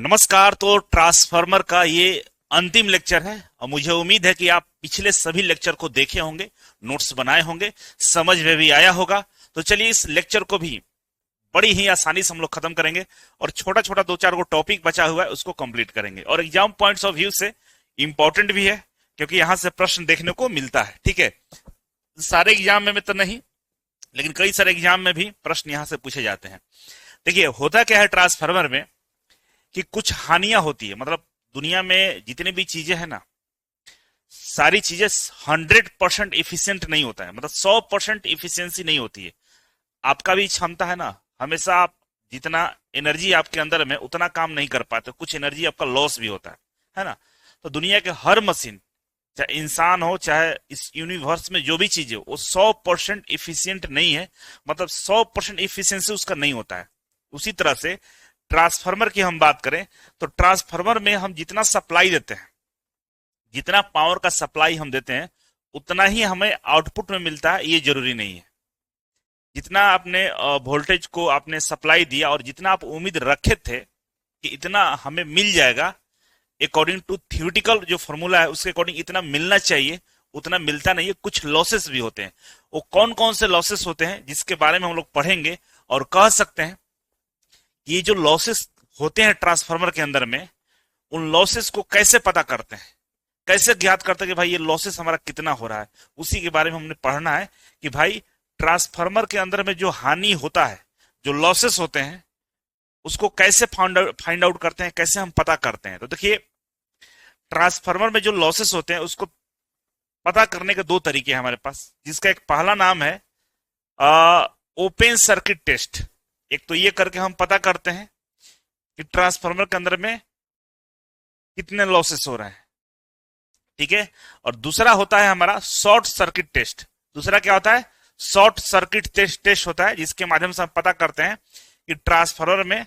नमस्कार। तो ट्रांसफार्मर का ये अंतिम लेक्चर है और मुझे उम्मीद है कि आप पिछले सभी लेक्चर को देखे होंगे, नोट्स बनाए होंगे, समझ में भी आया होगा। तो चलिए इस लेक्चर को भी बड़ी ही आसानी से हम लोग खत्म करेंगे और छोटा छोटा दो चार को टॉपिक बचा हुआ है उसको कंप्लीट करेंगे। और एग्जाम पॉइंट्स ऑफ व्यू से इंपॉर्टेंट भी है क्योंकि यहां से प्रश्न देखने को मिलता है। ठीक है, सारे एग्जाम में तो नहीं, लेकिन कई सारे एग्जाम में भी प्रश्न यहां से पूछे जाते हैं। देखिए होता क्या है ट्रांसफार्मर में कि कुछ हानियां होती है। मतलब दुनिया में जितनी भी चीजें हैं ना, सारी चीजें 100% इफिशियंट नहीं होता है, मतलब 100% इफिशियंसी नहीं होती है। आपका भी क्षमता है ना, हमेशा आप जितना एनर्जी आपके अंदर में उतना काम नहीं कर पाते, कुछ एनर्जी आपका लॉस भी होता है ना। तो दुनिया के हर मशीन, चाहे इंसान हो चाहे इस यूनिवर्स में जो भी चीज है, वो 100% इफिशियंट नहीं है, मतलब 100% इफिशियंसी उसका नहीं होता है। उसी तरह से ट्रांसफार्मर की हम बात करें तो ट्रांसफार्मर में हम जितना सप्लाई देते हैं, जितना पावर का सप्लाई हम देते हैं, उतना ही हमें आउटपुट में मिलता है, ये जरूरी नहीं है। जितना आपने वोल्टेज को आपने सप्लाई दिया और जितना आप उम्मीद रखे थे कि इतना हमें मिल जाएगा, अकॉर्डिंग टू थ्योरेटिकल जो फॉर्मूला है उसके अकॉर्डिंग इतना मिलना चाहिए, उतना मिलता नहीं है। कुछ लॉसेस भी होते हैं। वो कौन कौन से लॉसेस होते हैं जिसके बारे में हम लोग पढ़ेंगे और कह सकते हैं ये जो लॉसेस होते हैं ट्रांसफार्मर के अंदर में, उन लॉसेस को कैसे पता करते हैं, कैसे ज्ञात करते हैं कि भाई ये लॉसेस हमारा कितना हो रहा है, उसी के बारे में हमने पढ़ना है कि भाई ट्रांसफार्मर के अंदर में जो हानि होता है, जो लॉसेस होते हैं, उसको कैसे फाइंड आउट करते हैं, कैसे हम पता करते हैं। तो देखिए ट्रांसफार्मर में जो लॉसेस होते हैं उसको पता करने के दो तरीके हैं हमारे पास, जिसका एक पहला नाम है ओपन सर्किट टेस्ट। एक तो ये करके हम पता करते हैं कि ट्रांसफार्मर के अंदर में कितने लॉसेस हो रहे हैं, ठीक है। और दूसरा होता है हमारा शॉर्ट सर्किट टेस्ट। दूसरा क्या होता है? शॉर्ट सर्किट टेस्ट होता है, जिसके माध्यम से हम पता करते हैं कि ट्रांसफार्मर में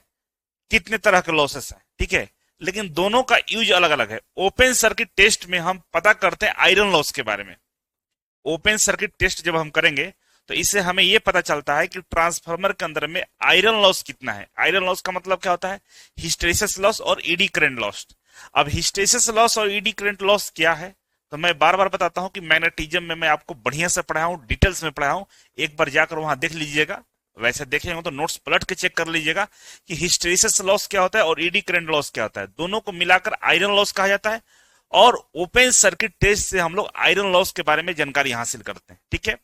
कितने तरह के लॉसेस हैं, ठीक है। लेकिन दोनों का यूज अलग अलग है। ओपन सर्किट टेस्ट में हम पता करते हैं आयरन लॉस के बारे में। ओपन सर्किट टेस्ट जब हम करेंगे तो इससे हमें यह पता चलता है कि ट्रांसफार्मर के अंदर में आयरन लॉस कितना है। आयरन लॉस का मतलब क्या होता है? हिस्टेरिसिस लॉस और ईडी करंट लॉस। अब हिस्टेरिसिस लॉस और ईडी करंट लॉस क्या है, तो मैं बार बार बताता हूं कि मैग्नेटिज्म में मैं आपको बढ़िया से पढ़ाया हूं, डिटेल्स में पढ़ाया हूं। एक बार जाकर वहां देख लीजिएगा, वैसे देखेंगे तो नोट्स पलट के चेक कर लीजिएगा कि हिस्टेरिसिस लॉस क्या होता है और ईडी करंट लॉस क्या होता है। दोनों को मिलाकर आयरन लॉस कहा जाता है और ओपन सर्किट टेस्ट से हम लोग आयरन लॉस के बारे में जानकारी हासिल करते हैं, ठीक है।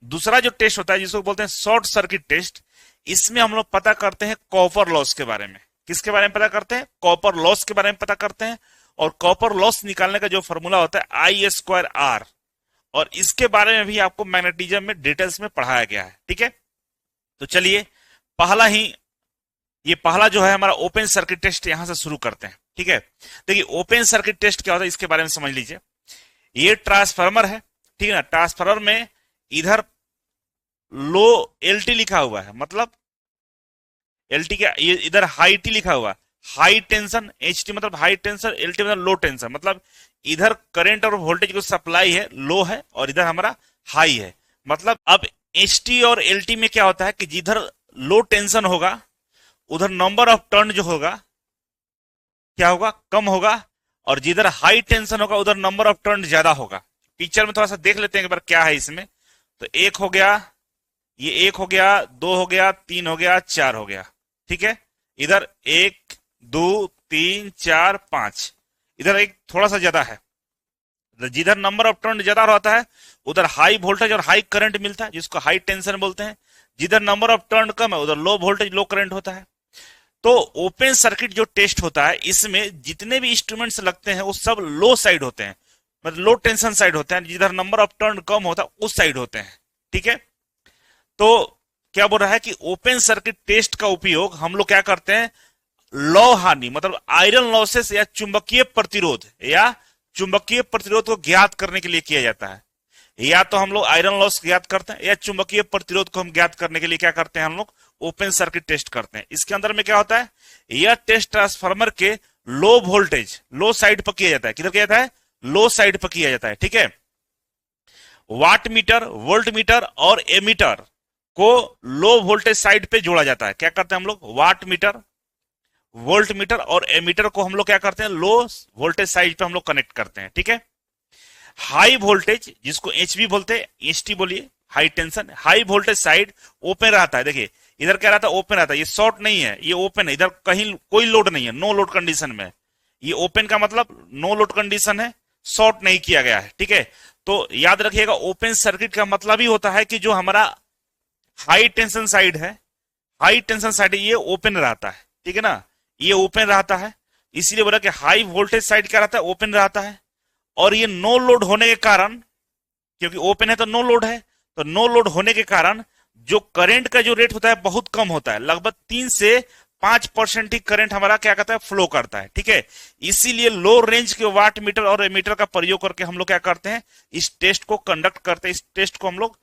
दूसरा जो टेस्ट होता है जिसको बोलते हैं शॉर्ट सर्किट टेस्ट, इसमें हम लोग पता करते हैं कॉपर लॉस के बारे में। किसके बारे में पता करते हैं? कॉपर लॉस के बारे में पता करते हैं। और कॉपर लॉस निकालने का जो फॉर्मूला होता है I²R, और इसके बारे में भी आपको मैग्नेटिज्म में डिटेल्स में पढ़ाया गया है, ठीक है। तो चलिए पहला जो है हमारा ओपन सर्किट टेस्ट, यहां से शुरू करते हैं, ठीक है। देखिए ओपन सर्किट टेस्ट क्या होता है इसके बारे में समझ लीजिए। ये ट्रांसफार्मर है, ठीक है ना। ट्रांसफार्मर में इधर लो LT लिखा हुआ है, मतलब LT के इधर हाई T लिखा हुआ है, हाई टेंशन। HT मतलब हाई टेंशन, LT मतलब लो टेंशन। मतलब इधर करंट और वोल्टेज को सप्लाई है, लो है, और इधर हमारा हाई है। मतलब अब HT और LT में क्या होता है कि जिधर लो टेंशन होगा उधर नंबर ऑफ टर्न जो होगा क्या होगा? कम होगा, और जिधर हाई टेंशन होगा उधर नंबर ऑफ टर्न ज्यादा होगा। पिक्चर में थोड़ा सा देख लेते हैं एक बार क्या है इसमें। तो एक हो गया, ये एक हो गया, दो हो गया, तीन हो गया, चार हो गया, ठीक है। इधर 1 2 3 4 5, इधर एक थोड़ा सा ज्यादा है। जिधर नंबर ऑफ टर्न ज्यादा रहता है उधर हाई वोल्टेज और हाई करंट मिलता है, जिसको हाई टेंशन बोलते हैं। जिधर नंबर ऑफ टर्न कम है उधर लो वोल्टेज लो करंट होता है। तो ओपन सर्किट जो टेस्ट होता है, इसमें जितने भी इंस्ट्रूमेंट्स लगते हैं वो सब लो साइड होते हैं, मतलब लो टेंशन साइड होते हैं। जिधर नंबर ऑफ टर्न कम होता है उस साइड होते हैं, ठीक है। तो क्या बोल रहा है कि ओपन सर्किट टेस्ट का उपयोग हम लोग क्या करते हैं? लौ हानि मतलब आयरन लॉसेस या चुंबकीय प्रतिरोध को ज्ञात करने के लिए किया जाता है। या तो हम लोग आयरन लॉस ज्ञात करते हैं या चुंबकीय प्रतिरोध को हम ज्ञात करने के लिए क्या करते हैं? हम लोग ओपन सर्किट टेस्ट करते हैं। इसके अंदर में क्या होता है? यह टेस्ट ट्रांसफार्मर के लो वोल्टेज लो साइड पर किया जाता है। किधर किया जाता है? लो साइड पर किया जाता है, ठीक है। वाट मीटर, वोल्ट मीटर और एमीटर को लो वोल्टेज साइड पे जोड़ा जाता है। क्या करते हैं हम लोग? वाट मीटर, वोल्ट मीटर और एमीटर को हम लोग क्या करते हैं, लो वोल्टेज साइड पे हम लोग कनेक्ट करते हैं, ठीक है। हाई वोल्टेज जिसको एचवी बोलते हैं, एचटी बोलिए, high tension, high voltage side open रहता है। देखिए इधर क्या रहता है, ओपन रहता है, ये शॉर्ट नहीं है, ये ओपन है, इधर कहीं कोई लोड नहीं है, नो लोड कंडीशन में। ये ओपन का मतलब नो लोड कंडीशन है, शॉर्ट नहीं किया गया है, ठीक है। तो याद रखिएगा ओपन सर्किट का मतलब ही होता है कि जो हमारा हाई टेंशन साइड है, हाई टेंशन साइड ये ओपन रहता है, ठीक है ना, ये ओपन रहता है। इसीलिए बोला कि हाई वोल्टेज साइड क्या रहता है, ओपन रहता है। और ये नो लोड होने के कारण, क्योंकि ओपन है तो नो लोड है, तो नो लोड होने के कारण जो करंट का जो रेट होता है बहुत कम होता है, लगभग 3 से 5% ही करंट हमारा क्या कहता है, फ्लो करता है, ठीक है। इसीलिए लो रेंज के वाट मीटर और एमीटर का प्रयोग करके हम लोग क्या करते हैं, इस टेस्ट को कंडक्ट करते हैं, इस टेस्ट को हम लोग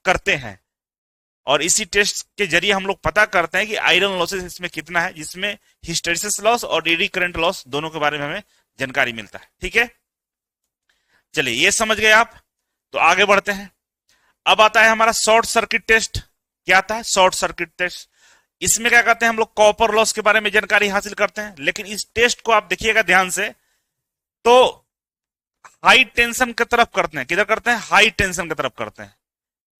करते हैं। और इसी टेस्ट के जरिए हम लोग पता करते हैं कि आयरन लॉसेस इसमें कितना है, जिसमें हिस्टैरिसीस लॉस और एडी करंट लॉस दोनों के बारे में हमें जानकारी मिलता है, ठीक है। चलिए ये समझ गए आप, तो आगे बढ़ते हैं। अब आता है हमारा शॉर्ट सर्किट टेस्ट। क्या आता है, शॉर्ट सर्किट टेस्ट। इसमें क्या करते हैं, हम लोग कॉपर लॉस के बारे में जानकारी हासिल करते हैं। लेकिन इस टेस्ट को आप देखिएगा ध्यान से, तो हाई टेंशन की तरफ करते हैं, किधर करते हैं, हाई टेंशन की तरफ करते हैं।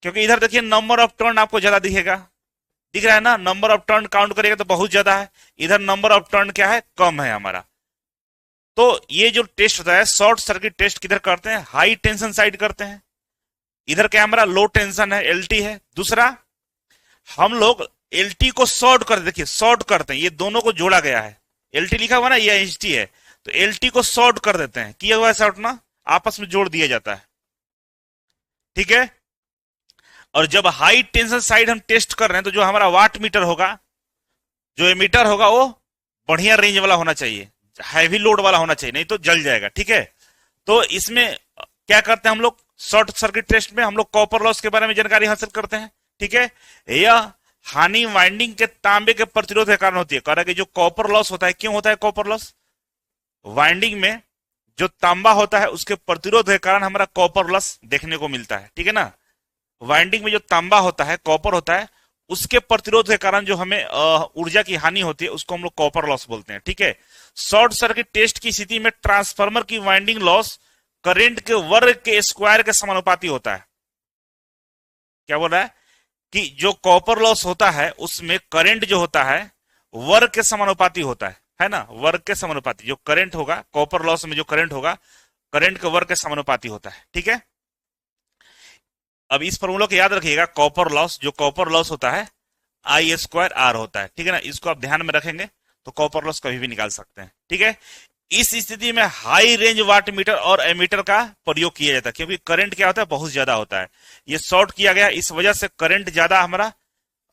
क्योंकि इधर देखिए नंबर ऑफ टर्न आपको ज्यादा दिखेगा, दिख रहा है ना, नंबर ऑफ टर्न काउंट करिएगा तो बहुत ज्यादा है, इधर नंबर ऑफ टर्न क्या है, कम है हमारा। तो ये जो टेस्ट होता है शॉर्ट सर्किट टेस्ट किधर करते हैं, हाई टेंशन साइड करते हैं। इधर क्या हमारा लो टेंशन है, एलटी है। दूसरा हम लोग एलटी को शॉर्ट कर, देखिए शॉर्ट करते हैं, ये दोनों को जोड़ा गया है, एलटी लिखा हुआ ना, ये एचटी है, तो एलटी को शॉर्ट कर देते हैं, किया हुआ है शॉर्ट ना, आपस में जोड़ दिया जाता है, ठीक है। और जब हाई टेंशन साइड हम टेस्ट कर रहे हैं तो जो हमारा वाट मीटर होगा, जो एमीटर होगा, वो बढ़िया रेंज वाला होना चाहिए, हैवी लोड वाला होना चाहिए, नहीं तो जल जाएगा, ठीक है। तो इसमें क्या करते हैं हम लोग, शॉर्ट सर्किट टेस्ट में हम लोग कॉपर लॉस के बारे में जानकारी हासिल करते हैं, ठीक है। यह हानि वाइंडिंग के तांबे के प्रतिरोध के कारण होती है। कह रहा है कि जो कॉपर लॉस होता है, क्यों होता है कॉपर लॉस, वाइंडिंग में जो तांबा होता है उसके प्रतिरोध के कारण हमारा कॉपर लॉस देखने को मिलता है, ठीक है ना। वाइंडिंग में जो तांबा होता है, कॉपर होता है, उसके प्रतिरोध के कारण जो हमें ऊर्जा की हानि होती है उसको हम लोग कॉपर लॉस बोलते हैं, ठीक है। शॉर्ट सर्किट टेस्ट की स्थिति में ट्रांसफार्मर की वाइंडिंग लॉस करंट के वर्ग के स्क्वायर के समानुपाती होता है। क्या बोल रहा है कि जो कॉपर लॉस होता है उसमें करंट जो होता है वर्ग के समानुपाती होता है ना, वर्ग के समानुपाती। जो करंट होगा कॉपर लॉस में, जो करंट होगा करंट के वर्ग के समानुपाती होता है, ठीक है। अब इस फॉर्मूला को याद रखिएगा, कॉपर लॉस, जो कॉपर लॉस होता है आई स्क्वायर आर होता है, ठीक है ना। इसको आप ध्यान में रखेंगे तो कॉपर लॉस कभी भी निकाल सकते हैं, ठीक है। इस स्थिति में हाई रेंज वाट मीटर और एमीटर का प्रयोग किया जाता है, क्योंकि करंट क्या होता है, बहुत ज्यादा होता है। ये शॉर्ट किया गया, इस वजह से करंट ज्यादा, हमारा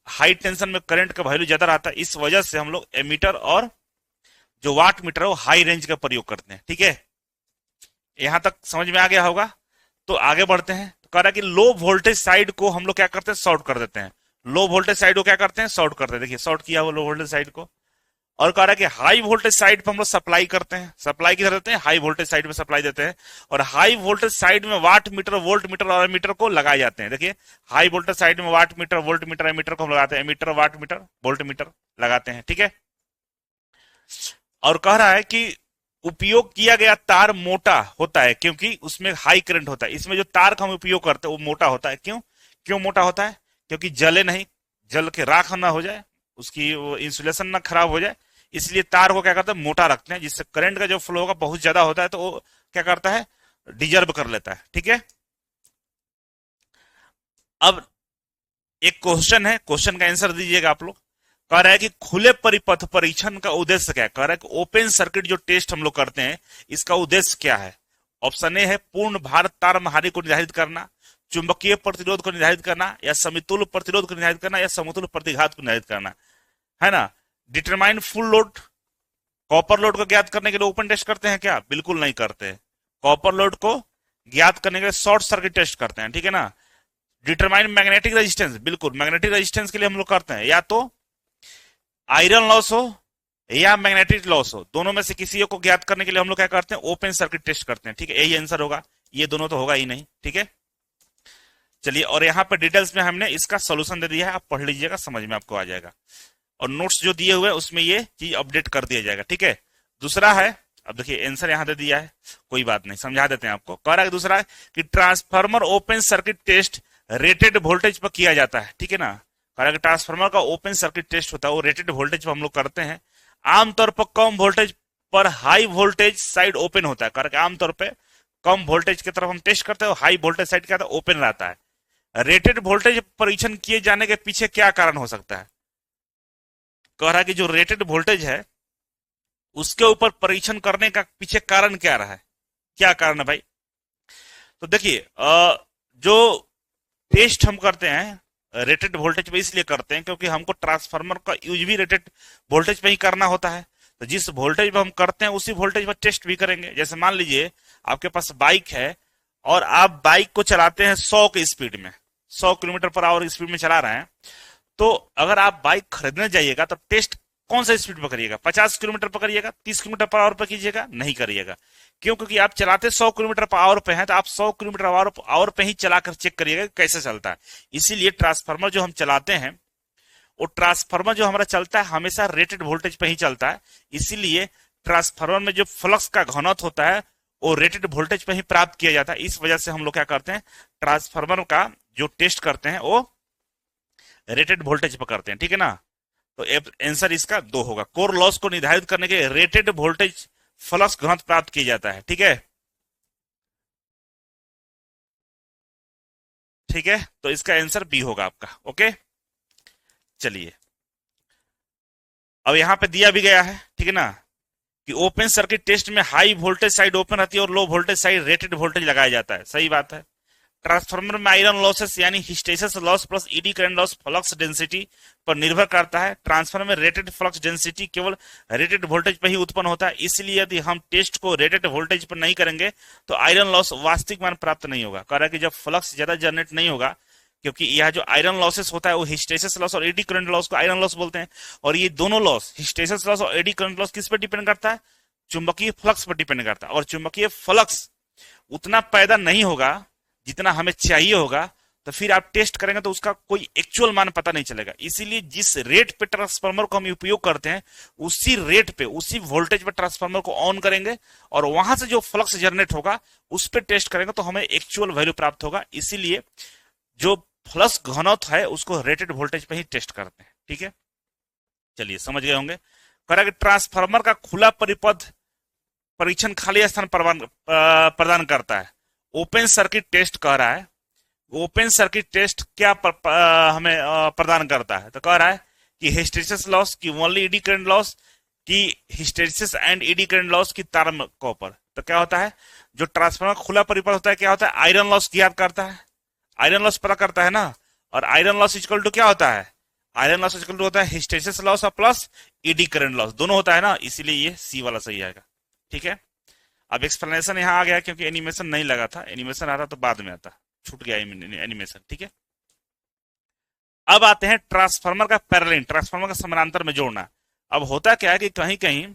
हाई टेंशन में करंट का वैल्यू ज्यादा रहता है, इस वजह से हम लोग एमीटर और जो वाट मीटर है वो हाई रेंज का प्रयोग करते हैं, ठीक है। यहां तक समझ में आ गया होगा, तो आगे बढ़ते हैं। तो कह रहा है कि लो वोल्टेज साइड को हम लोग क्या करते हैं, शॉर्ट कर देते हैं। लो वोल्टेज साइड को क्या करते हैं, शॉर्ट करते हैं। देखिए शॉर्ट किया हुआ लो वोल्टेज साइड को। और कह रहा है कि हाई वोल्टेज साइड पर हम लोग सप्लाई करते हैं। सप्लाई किधर देते हैं, हाई वोल्टेज साइड में सप्लाई देते हैं। और हाई वोल्टेज साइड में वाट मीटर, वोल्ट मीटर और एमीटर को लगाए जाते हैं। देखिए हाई वोल्टेज साइड में watt meter, volt meter, ammeter को हम लगाते हैं, ammeter, watt meter, volt meter लगाते हैं, ठीक है। और कह रहा है कि उपयोग किया गया तार मोटा होता है क्योंकि उसमें हाई करंट होता है। इसमें जो तार का हम उपयोग करते हैं वो मोटा होता है। क्यों, क्यों मोटा होता है, क्योंकि जले नहीं, जल के राख ना हो जाए, उसकी वो इंसुलेशन ना खराब हो जाए, इसलिए तार को क्या करते हैं, मोटा रखते हैं, जिससे करंट का जो फ्लो होगा बहुत ज्यादा होता है तो वो क्या करता है, डिजर्व कर लेता है, ठीक है। अब एक क्वेश्चन है, क्वेश्चन का आंसर दीजिएगा आप लोग। कह रहा है कि खुले परिपथ परीक्षण का उद्देश्य क्या है। कह रहा है कि ओपन सर्किट जो टेस्ट हम लोग करते हैं इसका उद्देश्य क्या है। ऑप्शन ए है पूर्ण भार तार महारी को निर्धारित करना, चुंबकीय प्रतिरोध को निर्धारित करना, या समतुल्य प्रतिरोध को निर्धारित करना, या समतुल्य प्रतिघात को निर्धारित करना, है ना। Determine full load, copper load को ज्ञात करने के लिए ओपन टेस्ट करते हैं क्या, बिल्कुल नहीं करते। कॉपर लोड को ज्ञात करने के लिए शॉर्ट सर्किट टेस्ट करते हैं, ठीक है ना। डिटरमाइन मैग्नेटिक रेजिस्टेंस, बिल्कुल मैग्नेटिक रेजिस्टेंस के लिए हम लोग करते हैं, या तो आयरन लॉस हो या मैग्नेटिक लॉस हो, दोनों में से किसी को ज्ञात करने के लिए हम लोग क्या करते हैं, ओपन सर्किट टेस्ट करते हैं, ठीक है। यही आंसर होगा, ये दोनों तो होगा ही नहीं, ठीक है। चलिए, और यहाँ पर डिटेल्स में हमने इसका सोल्यूशन दे दिया है, आप पढ़ लीजिएगा, समझ में आपको आ जाएगा। और नोट्स जो दिए हुए हैं उसमें ये चीज अपडेट कर दिया जाएगा। ठीक है, दूसरा है, अब देखिए आंसर यहां दे दिया है, कोई बात नहीं, समझा देते हैं आपको। कह रहा है दूसरा है कि transformer open circuit test rated voltage पर किया जाता है। ठीक है ना, कह रहा है कि ट्रांसफार्मर का ओपन सर्किट टेस्ट होता है वो रेटेड वोल्टेज पर हम लोग करते हैं। आमतौर पर कम वोल्टेज पर हाई वोल्टेज साइड ओपन होता है। कह रहा है कि आमतौर पर कम वोल्टेज की तरफ हम टेस्ट करते हैं, हाई वोल्टेज साइड क्या ओपन रहता है। रेटेड वोल्टेज परीक्षण किए जाने के पीछे क्या कारण हो सकता है? कह रहा है कि जो रेटेड वोल्टेज है उसके ऊपर परीक्षण करने का पीछे कारण क्या रहा है, क्या कारण है भाई? तो देखिए जो टेस्ट हम करते हैं रेटेड वोल्टेज पे इसलिए करते हैं क्योंकि हमको ट्रांसफार्मर का यूज भी रेटेड वोल्टेज पे ही करना होता है। तो जिस वोल्टेज पे हम करते हैं उसी वोल्टेज पर टेस्ट भी करेंगे। जैसे मान लीजिए आपके पास बाइक है और आप बाइक को चलाते हैं 100 की स्पीड में, 100 किलोमीटर पर आवर स्पीड में चला रहे हैं, तो अगर आप बाइक खरीदने जाइएगा तो टेस्ट कौन सा स्पीड पर करिएगा? 50 किलोमीटर पर करिएगा, 30 किलोमीटर पर आवर पर कीजिएगा? नहीं करिएगा। क्यों? क्योंकि आप चलाते 100 किलोमीटर पर आवर पे हैं, तो आप 100 किलोमीटर आवर पे ही चलाकर चेक करिएगा कैसे चलता है। इसीलिए ट्रांसफार्मर जो हम चलाते हैं, वो ट्रांसफार्मर जो हमारा चलता है हमेशा रेटेड वोल्टेज पे ही चलता है। इसीलिए ट्रांसफार्मर में जो फ्लक्स का घनत्व होता है वो रेटेड वोल्टेज पे ही प्राप्त किया जाता है। इस वजह से हम लोग क्या करते हैं, ट्रांसफार्मर का जो टेस्ट करते हैं वो रेटेड वोल्टेज पर करते हैं। ठीक है ना, तो आंसर इसका 2 होगा। कोर लॉस को निर्धारित करने के रेटेड वोल्टेज फ्लक्स घनत्व प्राप्त किया जाता है। ठीक है, ठीक है, तो इसका आंसर बी होगा आपका। ओके, चलिए अब यहां पे दिया भी गया है, ठीक है ना, कि ओपन सर्किट टेस्ट में हाई वोल्टेज साइड ओपन रहती है और low voltage side rated voltage लगाया जाता है। सही बात है। ट्रांसफार्मर में आयरन लॉसेस यानी hysteresis loss plus eddy current loss flux density पर निर्भर करता है। ट्रांसफार्मर में रेटेड फ्लक्स डेंसिटी केवल रेटेड वोल्टेज पर ही उत्पन्न होता है। इसलिए यदि हम टेस्ट को रेटेड वोल्टेज पर नहीं करेंगे तो आयरन लॉस वास्तविक मान प्राप्त नहीं होगा। कह रहा है कि जब फ्लक्स ज्यादा जनरेट नहीं होगा, क्योंकि यह जो आयरन लॉसेस होता है वो हिस्टेरिसिस लॉस और एडी करंट लॉस को आयरन लॉस बोलते हैं। और ये दोनों लॉस, हिस्टेरिसिस लॉस और एडी करंट लॉस, किस पर डिपेंड करता है? चुंबकीय फ्लक्स पर डिपेंड करता है। और चुंबकीय फ्लक्स उतना पैदा नहीं होगा जितना हमें चाहिए होगा, तो फिर आप टेस्ट करेंगे तो उसका कोई एक्चुअल मान पता नहीं चलेगा। इसीलिए जिस रेट पे ट्रांसफार्मर को हम उपयोग करते हैं उसी रेट पे, उसी वोल्टेज पे ट्रांसफार्मर को ऑन करेंगे और वहां से जो फ्लक्स जनरेट होगा उस पर टेस्ट करेंगे तो हमें एक्चुअल वैल्यू प्राप्त होगा। इसीलिए जो फ्लक्स घनत्व है उसको रेटेड वोल्टेज पे ही टेस्ट करते हैं। ठीक है, चलिए समझ गए होंगे। कह रहा है कि ट्रांसफार्मर का खुला परिपथ परीक्षण खाली स्थान प्रदान करता है। ओपन सर्किट टेस्ट कह रहा है, ओपन सर्किट टेस्ट क्या हमें प्रदान करता है? तो कह रहा है कि हिस्टेरिसिस लॉस की ओनली ईडी करंट लॉस की hysteresis and eddy current loss की तारक पर। तो क्या होता है, जो ट्रांसफार्मर खुला परिपथ होता है क्या होता है? आयरन लॉस की याद करता है, आयरन लॉस पता करता है ना। और आयरन लॉस इक्वल टू क्या होता है? आयरन लॉस इक्वल टू होता है हिस्टेरिसिस लॉस और प्लस ईडी करंट लॉस, दोनों होता है ना। इसीलिए ये सी वाला सही आएगा। ठीक है, अब एक्सप्लेनेशन यहां आ गया क्योंकि एनिमेशन नहीं लगा था, एनिमेशन आता तो बाद में आता, छूट गया एनिमेशन। ठीक है, अब आते हैं ट्रांसफार्मर का पैरेलल, ट्रांसफार्मर का समानांतर में जोड़ना। अब होता क्या है कि कहीं कहीं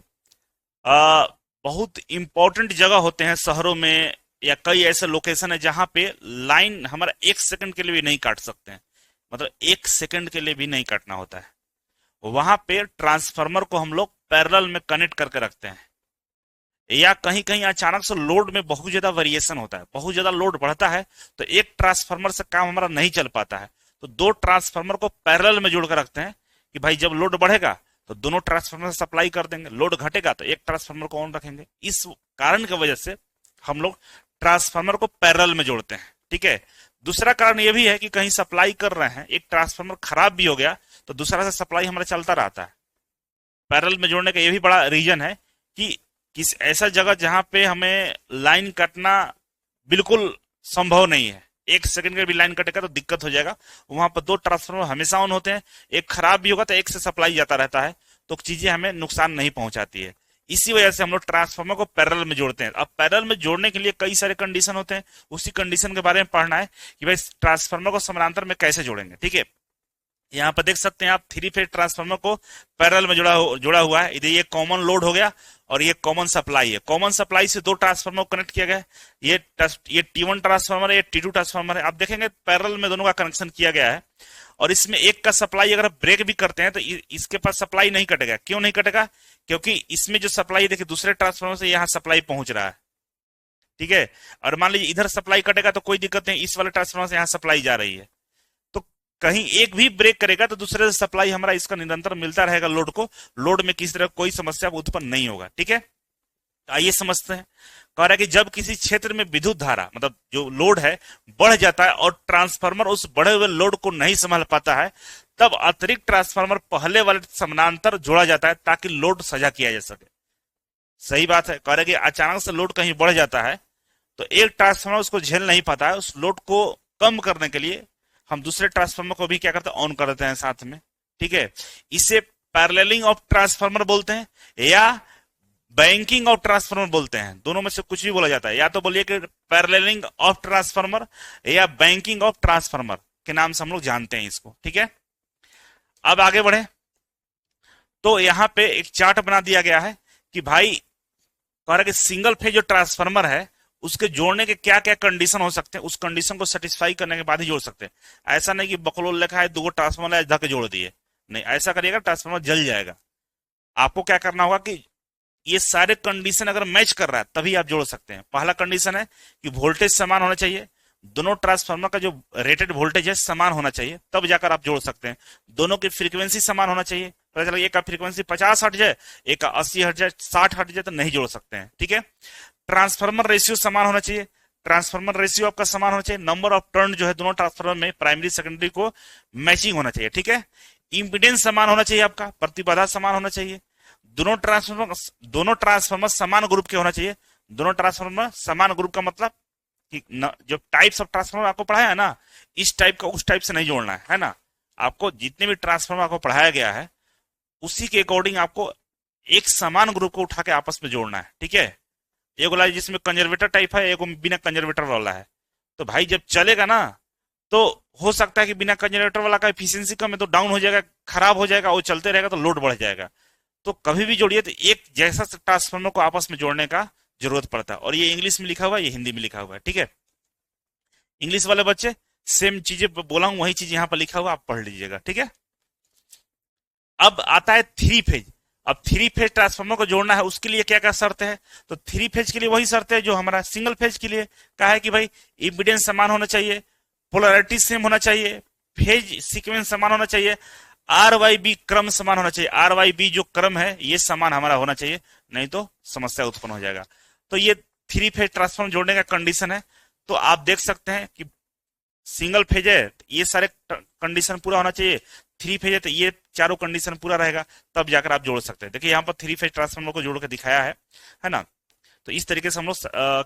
बहुत इंपॉर्टेंट जगह होते हैं शहरों में, या कई ऐसे लोकेशन है जहां पे लाइन हमारा 1 सेकंड के लिए भी नहीं काट सकते हैं, मतलब 1 सेकंड के लिए भी नहीं काटना होता है। वहां पे ट्रांसफार्मर को हम लोग पैरेलल में कनेक्ट करके रखते हैं। या कहीं कहीं अचानक से लोड में बहुत ज्यादा वेरिएशन होता है, बहुत ज्यादा लोड बढ़ता है तो एक ट्रांसफार्मर से काम हमारा नहीं चल पाता है, तो 2 ट्रांसफार्मर को पैरेलल में जोड़कर रखते हैं कि भाई जब लोड बढ़ेगा तो दोनों ट्रांसफार्मर से सप्लाई कर देंगे, लोड घटेगा तो एक ट्रांसफार्मर को ऑन रखेंगे। इस कारण की वजह से हम लोग ट्रांसफार्मर को पैरेलल में जोड़ते हैं। ठीक है, दूसरा कारण यह भी है कि कहीं सप्लाई कर रहे हैं, एक ट्रांसफार्मर खराब भी हो गया तो दूसरा से सप्लाई हमारा चलता रहता है। पैरेलल में जोड़ने का यह भी बड़ा रीजन है कि किस ऐसा जगह जहां पे हमें लाइन काटना बिल्कुल संभव नहीं है, 1 सेकंड का भी लाइन कटेगा तो दिक्कत हो जाएगा, वहां पर 2 ट्रांसफार्मर हमेशा ऑन होते हैं। एक खराब भी होगा तो एक से सप्लाई जाता रहता है, तो चीजें हमें नुकसान नहीं पहुंचाती है। इसी वजह से हम लोग ट्रांसफार्मर को पैरेलल में जोड़ते हैं। अब पैरेलल में जोड़ने के लिए कई सारे कंडीशन होते हैं, उसी कंडीशन के बारे में पढ़ना है कि भाई ट्रांसफार्मर को समानांतर में कैसे जोड़ेंगे। ठीक है, यहाँ पर देख सकते हैं आप 3 फेज ट्रांसफार्मर को पैरेलल में जोड़ा हुआ है। इधर ये कॉमन लोड हो गया और ये कॉमन सप्लाई है। कॉमन सप्लाई से 2 ट्रांसफार्मर को कनेक्ट किया गया है। ये T1 ट्रांसफार्मर है, ये T2 ट्रांसफार्मर है। आप देखेंगे पैरेलल में दोनों का कनेक्शन किया गया है और इसमें एक का सप्लाई अगर ब्रेक भी करते हैं तो इसके पास सप्लाई नहीं कटेगा। क्यों नहीं कटेगा? क्योंकि इसमें जो सप्लाई देखिए दूसरे ट्रांसफार्मर से यहाँ सप्लाई पहुंच रहा है, ठीक है। और मान लीजिए इधर सप्लाई कटेगा तो कोई दिक्कत नहीं, इस वाले ट्रांसफार्मर से यहाँ सप्लाई जा रही है, तो कहीं एक भी ब्रेक करेगा तो दूसरे से सप्लाई हमारा इसका निरंतर मिलता रहेगा लोड को, लोड में किसी तरह कोई समस्या उत्पन्न नहीं होगा, ठीक है। आइए समझते हैं। कह रहा है कि जब किसी क्षेत्र में विद्युत धारा मतलब जो लोड है बढ़ जाता है और ट्रांसफार्मर उस बढ़े हुए लोड को नहीं संभाल पाता है, तब अतिरिक्त ट्रांसफार्मर पहले वाले समानांतर जोड़ा जाता है ताकि लोड साझा किया जा सके। सही बात है। कह रहा है कि अचानक से लोड कहीं बढ़ जाता है तो एक ट्रांसफार्मर उसको झेल नहीं पाता है, उस लोड को कम करने के लिए हम दूसरे ट्रांसफार्मर को भी क्या करते हैं, ऑन कर देते हैं साथ में, ठीक है। इसे पैरेललिंग ऑफ ट्रांसफार्मर बोलते हैं या बैंकिंग ऑफ ट्रांसफार्मर बोलते हैं। दोनों में से कुछ भी बोला जाता है, या तो बोलिए कि पैरेललिंग ऑफ ट्रांसफार्मर या बैंकिंग ऑफ ट्रांसफार्मर के नाम से हम लोग जानते हैं इसको, ठीक है। अब आगे बढ़े तो यहां पे एक चार्ट बना दिया गया है कि भाई कह रहा कि सिंगल फेज जो ट्रांसफार्मर है उसके जोड़ने के क्या क्या कंडीशन हो सकते हैं, उस कंडीशन को सेटिस्फाई करने के बाद ही जोड़ सकते हैं। ऐसा नहीं कि बकलोल लिखा है दो ट्रांसफार्मर है धक्के जोड़ दिए, नहीं, ऐसा करिएगा ट्रांसफार्मर जल जाएगा। आपको क्या करना होगा कि ये सारे कंडीशन अगर मैच कर रहा है तभी आप जोड़ सकते हैं। पहला कंडीशन है कि वोल्टेज समान होना चाहिए, दोनों ट्रांसफार्मर का जो रेटेड वोल्टेज है समान होना चाहिए, तब जाकर आप जोड़ सकते हैं। दोनों की फ्रीक्वेंसी समान होना चाहिए, पता चला एक का फ्रीक्वेंसी 50 हर्ट्ज है, एक का 80 हर्ट्ज है, 60 हर्ट्ज है, तो नहीं जोड़ सकते हैं, ठीक है। ट्रांसफार्मर रेशियो समान होना चाहिए, ट्रांसफार्मर रेशियो आपका समान होना चाहिए। नंबर ऑफ टर्न जो है दोनों ट्रांसफार्मर में प्राइमरी सेकेंडरी को मैचिंग होना चाहिए, ठीक है। इंपीडेंस समान होना चाहिए, आपका प्रतिबाधा समान होना चाहिए। दोनों ट्रांसफार्मर समान ग्रुप के होना चाहिए। दोनों ट्रांसफार्मर समान ग्रुप का मतलब कि जो टाइप्स ऑफ ट्रांसफार्मर आपको पढ़ाया है ना, इस टाइप का उस टाइप से नहीं जोड़ना है ना। आपको जितने भी ट्रांसफार्मर आपको पढ़ाया गया है उसी के अकॉर्डिंग आपको एक समान ग्रुप को उठा के आपस में जोड़ना है, ठीक है। एक वाला जिसमें कंजर्वेटर टाइप है, एक बिना कंजर्वेटर वाला है, तो भाई जब चलेगा ना तो हो सकता है कि बिना कंजर्वेटर वाला का एफिशिएंसी कम है तो डाउन हो जाएगा, खराब हो जाएगा, वो चलते रहेगा तो लोड बढ़ जाएगा। तो कभी भी जोड़िए तो एक जैसा ट्रांसफार्मर को आपस में जोड़ने का जरूरत पड़ता है। और ये इंग्लिश में लिखा हुआ है, ये हिंदी में लिखा हुआ है, ठीक है। इंग्लिश वाले बच्चे सेम चीजें बोला हूं वही चीज यहाँ पर लिखा हुआ, आप पढ़ लीजिएगा, ठीक है। अब आता है थ्री फेज। अब थ्री फेज ट्रांसफार्मर को जोड़ना है, उसके लिए क्या क्या शर्त है? तो थ्री फेज के लिए वही शर्त है जो हमारा सिंगल फेज के लिए कहा है कि भाई इम्पीडेंस समान होना चाहिए, पोलैरिटी सेम होना चाहिए, फेज सीक्वेंस समान होना चाहिए, आर वाई बी क्रम समान होना चाहिए। आर वाई बी जो क्रम है ये समान हमारा होना चाहिए, नहीं तो समस्या उत्पन्न हो जाएगा। तो ये थ्री फेज ट्रांसफार्मर जोड़ने का कंडीशन है। तो आप देख सकते हैं कि सिंगल फेज है तो ये सारे कंडीशन पूरा होना चाहिए, थ्री फेज है तो ये चारों कंडीशन पूरा रहेगा, तब जाकर आप जोड़ सकते हैं। देखिए यहाँ पर थ्री फेज ट्रांसफार्मर को जोड़ के दिखाया है ना। तो इस तरीके से हम लोग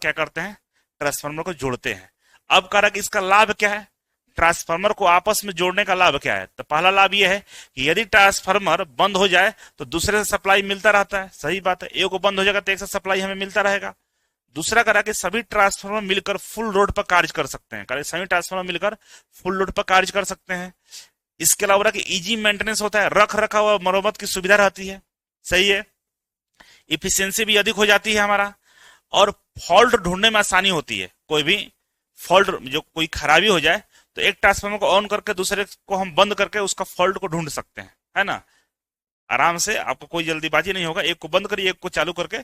क्या करते हैं, ट्रांसफार्मर को जोड़ते हैं। अब कह रहा कि इसका लाभ क्या है, ट्रांसफार्मर को आपस में जोड़ने का लाभ क्या है? तो पहला लाभ यह है कि यदि ट्रांसफार्मर बंद हो जाए तो दूसरे से सप्लाई मिलता रहता है। सही बात है, एक को बंद हो जाएगा तो एक से सप्लाई हमें मिलता रहेगा। दूसरा करा कि सभी ट्रांसफार्मर मिलकर फुल लोड पर कार्य कर सकते हैं, सभी ट्रांसफार्मर मिलकर फुल लोड पर कार्य कर सकते हैं। इसके अलावा कि इजी मेंटेनेंस होता है, रख रखाव और मरम्मत की सुविधा रहती है। सही है, इफिशियंसी भी अधिक हो जाती है हमारा, और फॉल्ट ढूंढने में आसानी होती है। कोई भी फॉल्ट जो कोई खराबी हो जाए तो एक ट्रांसफार्मर को ऑन करके दूसरे को हम बंद करके उसका फॉल्ट को ढूंढ सकते हैं, है ना, आराम से। आपको कोई जल्दीबाजी नहीं होगा, एक को बंद करिए एक को चालू करके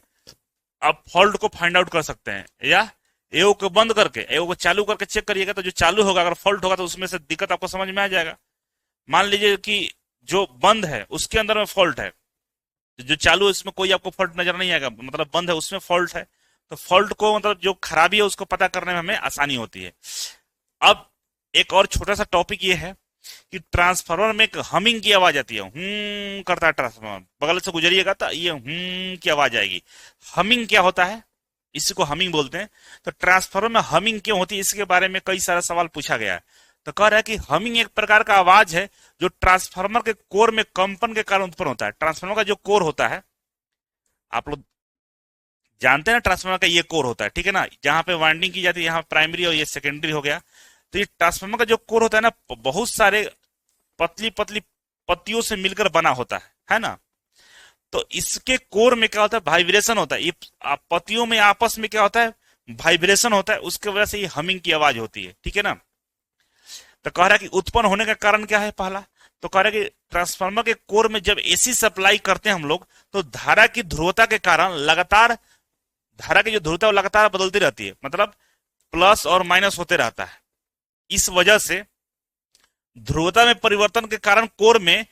आप फॉल्ट को फाइंड आउट कर सकते हैं, या एओ को बंद करके एओ को चालू करके चेक करिएगा तो जो चालू होगा अगर फॉल्ट होगा तो उसमें से दिक्कत आपको समझ में आ जाएगा। मान लीजिए कि जो बंद है उसके अंदर में फॉल्ट है, जो चालू है उसमें कोई आपको फॉल्ट नजर नहीं आएगा, मतलब बंद है उसमें फॉल्ट है, तो फॉल्ट को मतलब जो खराबी है उसको पता करने में हमें आसानी होती है। अब एक और छोटा सा टॉपिक ये है कि ट्रांसफार्मर में एक हमिंग की आवाज आती है, करता है ट्रांसफार्मर, बगल से गुजरिएगा तो ये की आवाज आएगी। हमिंग क्या होता है, इसी को हमिंग बोलते हैं। तो ट्रांसफार्मर में हमिंग क्यों होती है, इसके बारे में कई सारा सवाल पूछा गया है। तो कह रहा है कि हमिंग एक प्रकार का आवाज है जो ट्रांसफार्मर के कोर में कंपन के कारण उत्पन्न होता है। ट्रांसफार्मर का जो कोर होता है, आप लोग जानते हैं ना, ट्रांसफार्मर का ये कोर होता है, ठीक है ना, जहां पे वाइंडिंग की जाती है, यहाँ प्राइमरी और ये सेकेंडरी हो गया। तो ये ट्रांसफार्मर का जो कोर होता है ना, बहुत सारे पतली पतली पत्तियों से मिलकर बना होता है ना। तो इसके कोर में क्या होता है, वाइब्रेशन होता है। ये पत्तियों में आपस में क्या होता है, वाइब्रेशन होता है, उसके वजह से ये हमिंग की आवाज होती है, ठीक है ना। तो कह रहा है कि उत्पन्न होने का कारण क्या है पहला, तो कह रहा है कि ट्रांसफार्मर के कोर में जब एसी सप्लाई करते हैं हम लोग, तो धारा की ध्रुवता के कारण लगातार, धारा की जो ध्रुवता है वो लगातार बदलती रहती है, मतलब प्लस और माइनस होते रहता है। इस वजह से ध्रुवता में परिवर्तन के कारण कोर में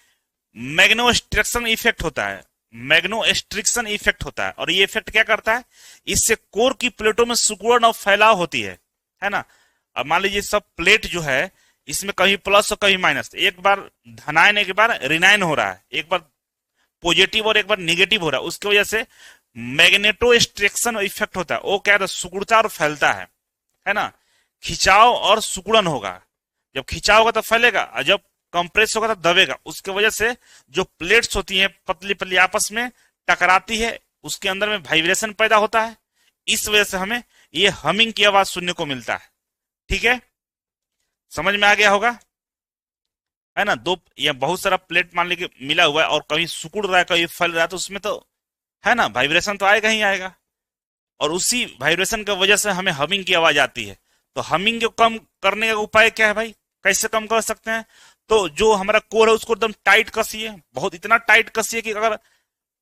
मैग्नेटोस्ट्रिक्शन इफेक्ट होता है, मैग्नेटोस्ट्रिक्शन इफेक्ट होता है। और ये इफेक्ट क्या करता है, इससे कोर की प्लेटों में सिकुड़न और फैलाव होती है ना। अब मान लीजिए सब प्लेट जो है इसमें कहीं प्लस और कहीं माइनस, एक बार धनायन एक बार ऋणायन हो रहा है, एक बार पॉजिटिव और एक बार निगेटिव हो रहा है, उसकी वजह से मैग्नेटोस्ट्रिक्शन इफेक्ट होता है। वो क्या है, सिकुड़ता और फैलता है ना। खिंचाव और सिकुड़न होगा, जब खिंचाव होगा तो फैलेगा, और जब कंप्रेस होगा तो दबेगा। उसके वजह से जो प्लेट्स होती हैं पतली पतली आपस में टकराती है, उसके अंदर में वाइब्रेशन पैदा होता है। इस वजह से हमें ये हमिंग की आवाज सुनने को मिलता है। ठीक है, समझ में आ गया होगा, है ना। दो या बहुत सारा प्लेट मान लीजिए मिला हुआ है और कहीं सिकुड़ रहा है कहीं फैल रहा है, तो उसमें तो है ना वाइब्रेशन तो आएगा ही आएगा, और उसी वाइब्रेशन की वजह से हमें हमिंग की आवाज आती है। तो हमिंग को कम करने का उपाय क्या है भाई, कैसे कम कर सकते हैं, तो जो हमारा कोर है उसको एकदम टाइट कसिए, बहुत इतना टाइट कसिए कि अगर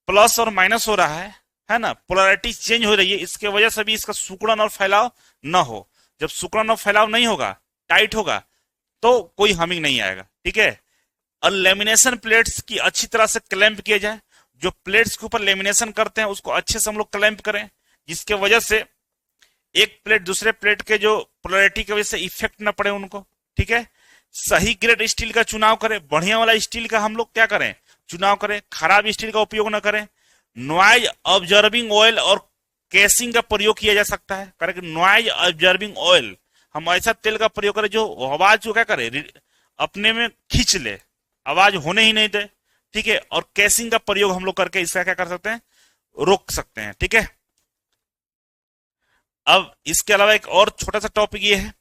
प्लस और माइनस हो रहा है ना, पोलैरिटी चेंज हो रही है, इसके वजह से भी इसका सिकुड़न और फैलाव ना हो। जब सिकुड़न और फैलाव नहीं होगा, टाइट होगा, तो कोई हमिंग नहीं आएगा। ठीक है, और लेमिनेशन प्लेट्स की अच्छी तरह से क्लैंप किया जाए, जो प्लेट्स के ऊपर लेमिनेशन करते हैं उसको अच्छे से हम लोग क्लैंप करें, जिसके वजह से एक प्लेट दूसरे प्लेट के जो पोलैरिटी की वजह से इफेक्ट ना पड़े उनको। ठीक है, सही ग्रेड स्टील का चुनाव करें, बढ़िया वाला स्टील का हम लोग क्या करें, चुनाव करें, खराब स्टील का उपयोग ना करें। नॉइज ऑब्जर्विंग ऑयल और केसिंग का प्रयोग किया जा सकता है, करें नॉइज ऑब्जर्विंग ऑयल, हम ऐसा तेल का प्रयोग करें जो आवाज को क्या करे, अपने में खींच ले, आवाज होने ही नहीं दे। ठीक है, और केसिंग का प्रयोग हम लोग करके इसका क्या कर सकते हैं, रोक सकते हैं। ठीक है, अब इसके अलावा एक और छोटा सा टॉपिक ये है,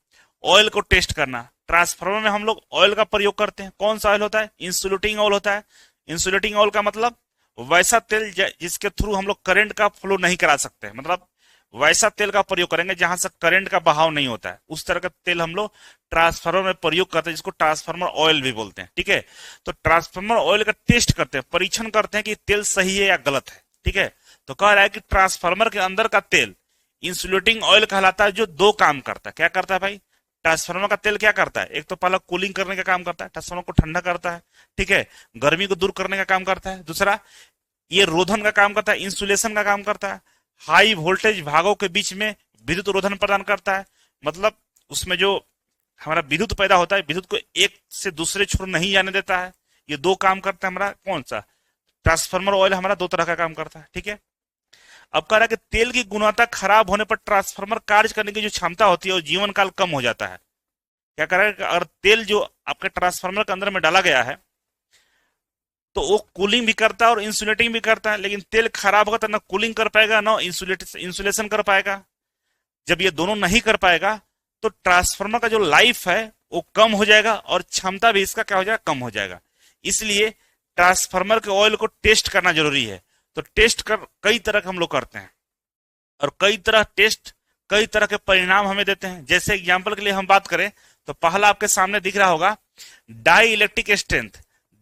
ऑयल को टेस्ट करना। ट्रांसफार्मर में हम लोग ऑयल का प्रयोग करते हैं, कौन सा ऑयल होता है, इंसुलेटिंग ऑयल होता है। इंसुलेटिंग ऑयल का मतलब वैसा तेल जिसके थ्रू हम लोग करंट का फ्लो नहीं करा सकते, मतलब वैसा तेल का प्रयोग करेंगे जहां से करंट का बहाव नहीं होता है, उस तरह का तेल हम लोग ट्रांसफार्मर में प्रयोग करते हैं, जिसको ट्रांसफार्मर ऑयल भी बोलते हैं। ठीक है, तो ट्रांसफार्मर ऑयल का टेस्ट करते हैं, परीक्षण करते हैं कि तेल सही है या गलत है। ठीक है, तो कह रहा है कि ट्रांसफार्मर के अंदर का तेल इंसुलेटिंग ऑयल कहलाता है, जो दो काम करता है। क्या करता है भाई, ट्रांसफार्मर का तेल क्या करता है, एक तो पहला कूलिंग करने का काम करता है, ट्रांसफार्मर को ठंडा करता है। ठीक है, गर्मी को दूर करने का काम करता है। दूसरा, ये रोधन का काम करता है, इंसुलेशन का काम करता है, हाई वोल्टेज भागों के बीच में विद्युत रोधन प्रदान करता है, मतलब उसमें जो हमारा विद्युत पैदा होता है, विद्युत को एक से दूसरे छोर नहीं जाने देता है। ये दो काम करता है हमारा, कौन सा, ट्रांसफार्मर ऑयल हमारा दो तरह का काम करता है। ठीक है, अब कह रहा है कि तेल की गुणवत्ता खराब होने पर ट्रांसफार्मर कार्य करने की जो क्षमता होती है वो जीवन काल कम हो जाता है। क्या कर रहा है कि अगर तेल जो आपके ट्रांसफार्मर के अंदर में डाला गया है तो वो कूलिंग भी करता है और इंसुलेटिंग भी करता है, लेकिन तेल खराब होगा तो ना कूलिंग कर पाएगा ना इंसुलेशन कर पाएगा। जब ये दोनों नहीं कर पाएगा तो ट्रांसफार्मर का जो लाइफ है वो कम हो जाएगा और क्षमता भी इसका क्या हो जाएगा, कम हो जाएगा। इसलिए ट्रांसफार्मर के ऑयल को टेस्ट करना जरूरी है। तो टेस्ट कर कई तरह के हम लोग करते हैं, और कई तरह टेस्ट कई तरह के परिणाम हमें देते हैं। जैसे एग्जांपल के लिए हम बात करें तो पहला आपके सामने दिख रहा होगा dielectric strength,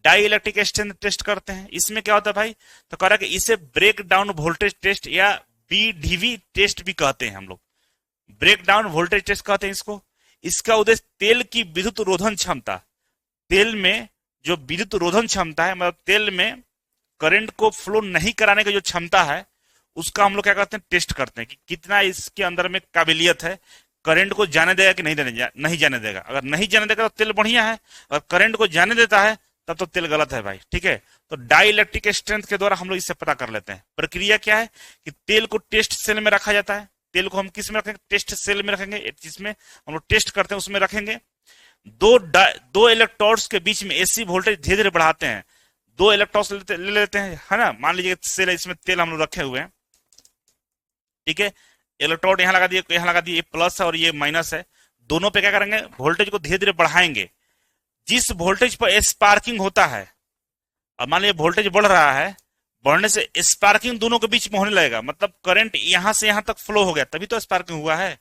dielectric strength test करते हैं। इसमें क्या होता है भाई, तो कह रहा है कि इसे ब्रेक डाउन वोल्टेज टेस्ट या बीडीवी टेस्ट भी कहते हैं हम लोग, ब्रेक डाउन वोल्टेज टेस्ट कहते हैं इसको। इसका उद्देश्य तेल की विद्युत रोधन क्षमता, तेल में जो विद्युत रोधन क्षमता है, मतलब तेल में करंट को फ्लो नहीं कराने की जो क्षमता है, उसका हम लोग क्या करते हैं, टेस्ट करते हैं कि कितना इसके अंदर में काबिलियत है, करंट को जाने देगा कि नहीं जाने देगा। अगर नहीं जाने देगा तो तेल बढ़िया है, और करंट को जाने देता है तब तो तेल गलत है भाई। ठीक है, तो डाई इलेक्ट्रिक स्ट्रेंथ के द्वारा हम लोग इससे पता कर लेते हैं। प्रक्रिया क्या है कि तेल को टेस्ट सेल में रखा जाता है। तेल को हम किस में रखेंगे, टेस्ट सेल में रखेंगे, जिसमें हम लोग टेस्ट करते हैं उसमें रखेंगे। दो इलेक्ट्रोड्स के बीच में एसी वोल्टेज धीरे धीरे बढ़ाते हैं। दो इलेक्ट्रोड्स ले लेते हैं, है ना, मान लीजिए सेल है, इसमें तेल हम लोग रखे हुए हैं। ठीक है, इलेक्ट्रोड यहाँ लगा दिए, यहाँ लगा दिए, ये प्लस है और ये माइनस है। दोनों पे क्या करेंगे, वोल्टेज को धीरे धीरे बढ़ाएंगे। जिस वोल्टेज पर स्पार्किंग होता है, अब मान लीजिए वोल्टेज बढ़ रहा है, बढ़ने से स्पार्किंग दोनों के बीच में होने लगेगा, मतलब करंट यहां से यहां तक फ्लो हो गया, तभी तो स्पार्किंग हुआ है।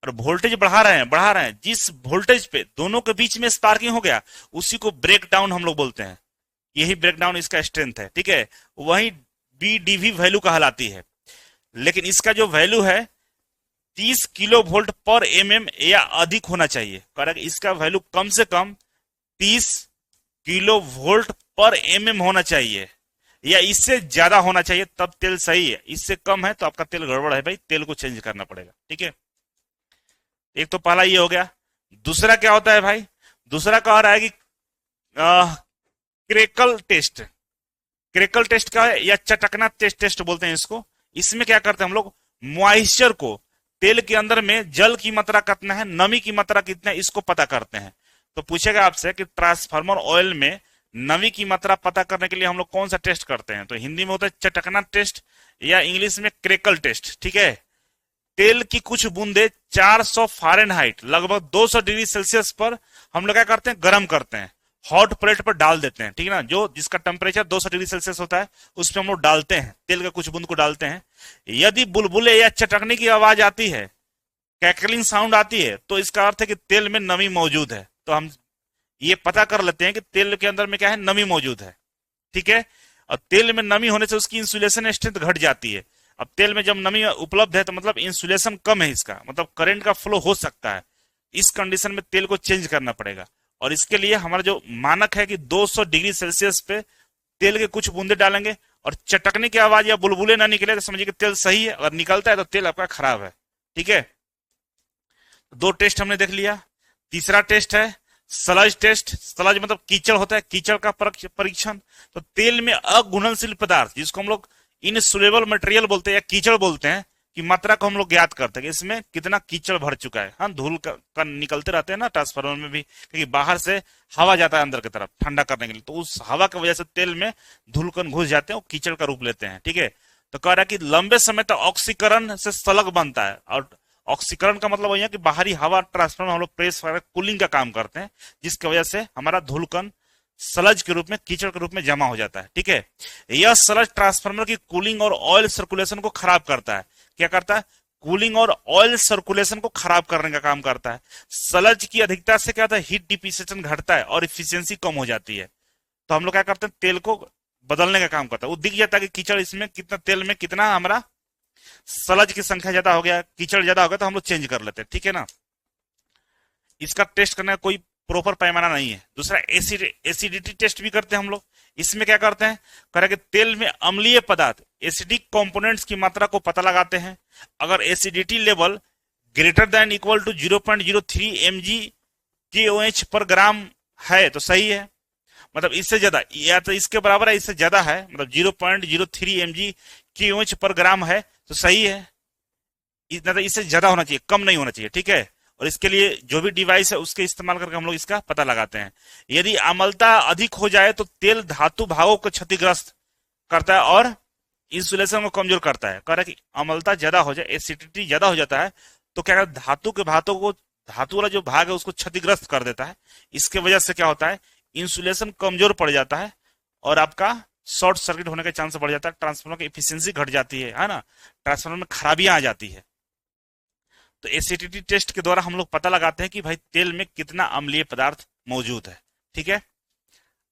और वोल्टेज बढ़ा रहे हैं, जिस वोल्टेज पे दोनों के बीच में स्पार्किंग हो गया उसी को ब्रेक डाउन हम लोग बोलते हैं। यही ब्रेक डाउन इसका स्ट्रेंथ है, ठीक है। वही बीडीवी वैल्यू कहलाती है। लेकिन इसका जो वैल्यू है 30 किलो वोल्ट पर एमएम या अधिक होना चाहिए। करेक्ट, इसका वैल्यू कम से कम 30 किलो वोल्ट पर एमएम होना चाहिए या इससे ज्यादा होना चाहिए, तब तेल सही है। इससे कम है तो आपका तेल गड़बड़ है भाई, तेल को चेंज करना पड़ेगा, ठीक है। एक तो पहला ये हो गया। दूसरा क्या होता है भाई, दूसरा कह रहा है कि क्रेकल टेस्ट। क्रेकल टेस्ट का है या चटकना टेस्ट बोलते हैं इसको। इसमें क्या करते हैं हम लोग, मॉइस्चर को, तेल के अंदर में जल की मात्रा कितना है, नमी की मात्रा कितना है, इसको पता करते हैं। तो पूछेगा आपसे कि ट्रांसफार्मर ऑयल में नमी की मात्रा पता करने के लिए हम लोग कौन सा टेस्ट करते हैं, तो हिंदी में होता है चटकना टेस्ट या इंग्लिश में क्रेकल टेस्ट, ठीक है। तेल की कुछ बूंदे 400 फ़ारेनहाइट लगभग 200 डिग्री सेल्सियस पर हम लोग क्या करते हैं, गर्म करते हैं, हॉट प्लेट पर डाल देते हैं, ठीक है ना। जो जिसका टेम्परेचर 200 डिग्री सेल्सियस होता है उस पर हम लोग डालते हैं, तेल के कुछ बूंद को डालते हैं। यदि बुलबुले या चटकने की आवाज आती है, कैकलिंग साउंड आती है, तो इसका अर्थ है कि तेल में नमी मौजूद है। तो हम ये पता कर लेते हैं कि तेल के अंदर में क्या है, नमी मौजूद है, ठीक है। और तेल में नमी होने से उसकी इंसुलेशन स्ट्रेंथ घट जाती है। अब तेल में जब नमी उपलब्ध है तो मतलब इंसुलेशन कम है, इसका मतलब करंट का फ्लो हो सकता है। इस कंडीशन में तेल को चेंज करना पड़ेगा और इसके लिए हमारा जो मानक है कि 200 डिग्री सेल्सियस पे तेल के कुछ बूंदे डालेंगे और चटकने की आवाज या बुलबुले ना निकले तो समझिए कि तेल सही है, अगर निकलता है तो तेल आपका खराब है, ठीक है। दो टेस्ट हमने देख लिया। तीसरा टेस्ट है सलज टेस्ट। सलज मतलब कीचड़ होता है, कीचड़ का परीक्षण। तो तेल में अघुलनशील पदार्थ जिसको हम लोग इनसोल्युबल मटेरियल बोलते हैं या कीचड़ बोलते हैं की मात्रा को हम लोग ज्ञात करते हैं, इसमें कितना कीचड़ भर चुका है। हाँ, धूल का निकलते रहते हैं ना ट्रांसफार्मर में भी, क्योंकि बाहर से हवा जाता है अंदर की तरफ ठंडा करने के लिए, तो उस हवा की वजह से तेल में धूलकण घुस जाते हैं और कीचड़ का रूप लेते हैं, ठीक है। तो कह रहा है कि लंबे समय तक ऑक्सीकरण से स्लग बनता है, और ऑक्सीकरण का मतलब वही है कि बाहरी हवा ट्रांसफार्मर में हम लोग प्रेस कूलिंग का काम करते हैं, जिसकी वजह से हमारा धूलकण सलज के रूप में, कीचड़ के रूप में जमा हो जाता है, ठीक है। यह सलज ट्रांसफार्मर की कूलिंग और ऑयल सर्कुलेशन को खराब करता है। क्या करता है, कूलिंग और ऑयल सर्कुलेशन को खराब करने का काम करता है। सलज की अधिकता से क्या होता है, हीट डिसिपेशन घटता है और इफिशियंसी कम हो जाती है। तो हम लोग क्या करते हैं, तेल को बदलने का काम करता है। वो दिख जाता है कि कीचड़ इसमें कितना, तेल में कितना हमारा सलज की संख्या ज्यादा हो गया, कीचड़ ज्यादा हो गया, तो हम लोग चेंज कर लेते हैं, ठीक है ना। इसका टेस्ट करने का कोई प्रॉपर पैमाना नहीं है। दूसरा एसिडिटी टेस्ट भी करते हैं हम लोग। इसमें क्या करते हैं, कह कि तेल में अम्लीय पदार्थ एसिडिक कंपोनेंट्स की मात्रा को पता लगाते हैं। अगर acidity level greater than equal to 0.03 mg KOH पर ग्राम है तो सही है, मतलब इससे ज्यादा या तो इसके बराबर है, इससे ज्यादा है, मतलब 0.03 mg KOH पर ग्राम है तो सही है। मतलब इससे ज्यादा होना चाहिए, कम नहीं होना चाहिए, ठीक है। और इसके लिए जो भी डिवाइस है उसके इस्तेमाल करके हम लोग इसका पता लगाते हैं। यदि अम्लता अधिक हो जाए तो तेल धातु भागों को क्षतिग्रस्त करता है और इंसुलेशन को कमजोर करता है। कह रहा है कि अम्लता ज्यादा हो जाए, एसिडिटी ज्यादा हो जाता है तो क्या करता है, धातु के भागों को, धातु वाला जो भाग है उसको क्षतिग्रस्त कर देता है। इसके वजह से क्या होता है, इंसुलेशन कमजोर पड़ जाता है और आपका शॉर्ट सर्किट होने का चांस बढ़ जाता है, ट्रांसफार्मर की एफिशिएंसी घट जाती है ना, ट्रांसफार्मर में खराबियां आ जाती है। तो एसिडिटी टेस्ट के द्वारा हम लोग पता लगाते हैं कि भाई तेल में कितना अम्लीय पदार्थ मौजूद है, ठीक है।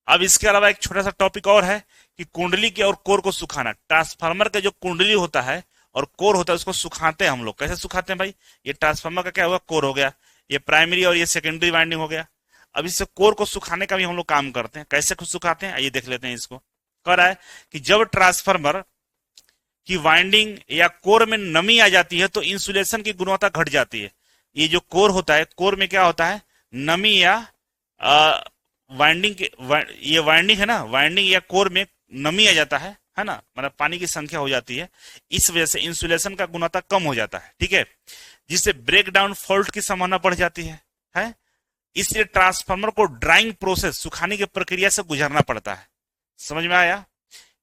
अब इसके अलावा एक छोटा सा टॉपिक और है कि कुंडली के और कोर को सुखाना। ट्रांसफार्मर का जो कुंडली होता है और कोर होता है उसको सुखाते हैं हम लोग। कैसे सुखाते हैं भाई, ये ट्रांसफार्मर का क्या हुआ, कोर हो गया, ये प्राइमरी और ये सेकेंडरी वाइंडिंग हो गया। अब इससे कोर को सुखाने का भी हम लोग काम करते हैं। कैसे सुखाते हैं आइए देख लेते हैं। इसको कह रहा है कि जब ट्रांसफार्मर की वाइंडिंग या कोर में नमी आ जाती है तो इंसुलेशन की गुणवत्ता घट जाती है। ये जो कोर होता है, कोर में क्या होता है, नमी या वाइंडिंग ये वाइंडिंग है ना, वाइंडिंग या कोर में नमी आ जाता है ना, मतलब पानी की संख्या हो जाती है, इस वजह से इंसुलेशन का गुणवत्ता कम हो जाता है, ठीक है, जिससे ब्रेक डाउन फॉल्ट की संभावना बढ़ जाती है। इसलिए ट्रांसफार्मर को ड्राइंग प्रोसेस, सुखाने की प्रक्रिया से गुजरना पड़ता है। समझ में आया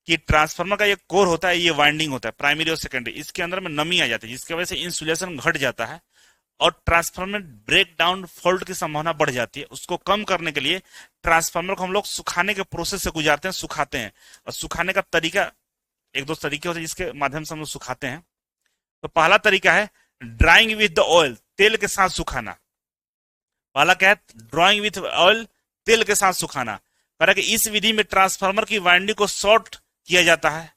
कि ट्रांसफार्मर का ये कोर होता है, ये वाइंडिंग होता है प्राइमरी और सेकेंडरी, इसके अंदर में नमी आ जाती है जिसकी वजह से इंसुलेशन घट जाता है और ट्रांसफार्मर में ब्रेक डाउन फॉल्ट की संभावना बढ़ जाती है। उसको कम करने के लिए ट्रांसफार्मर को हम लोग सुखाने के प्रोसेस से गुजारते हैं, सुखाते हैं। और सुखाने का तरीका, एक दो तरीके होते हैं जिसके माध्यम से हम लोग सुखाते हैं। तो पहला तरीका है ड्राइंग विथ द ऑयल, तेल के साथ सुखाना। पहला क्या है, ड्राइंग विथ ऑयल, तेल के साथ सुखाना। कह रहा है कि इस विधि में ट्रांसफार्मर की वाइंडिंग को शॉर्ट किया जाता है।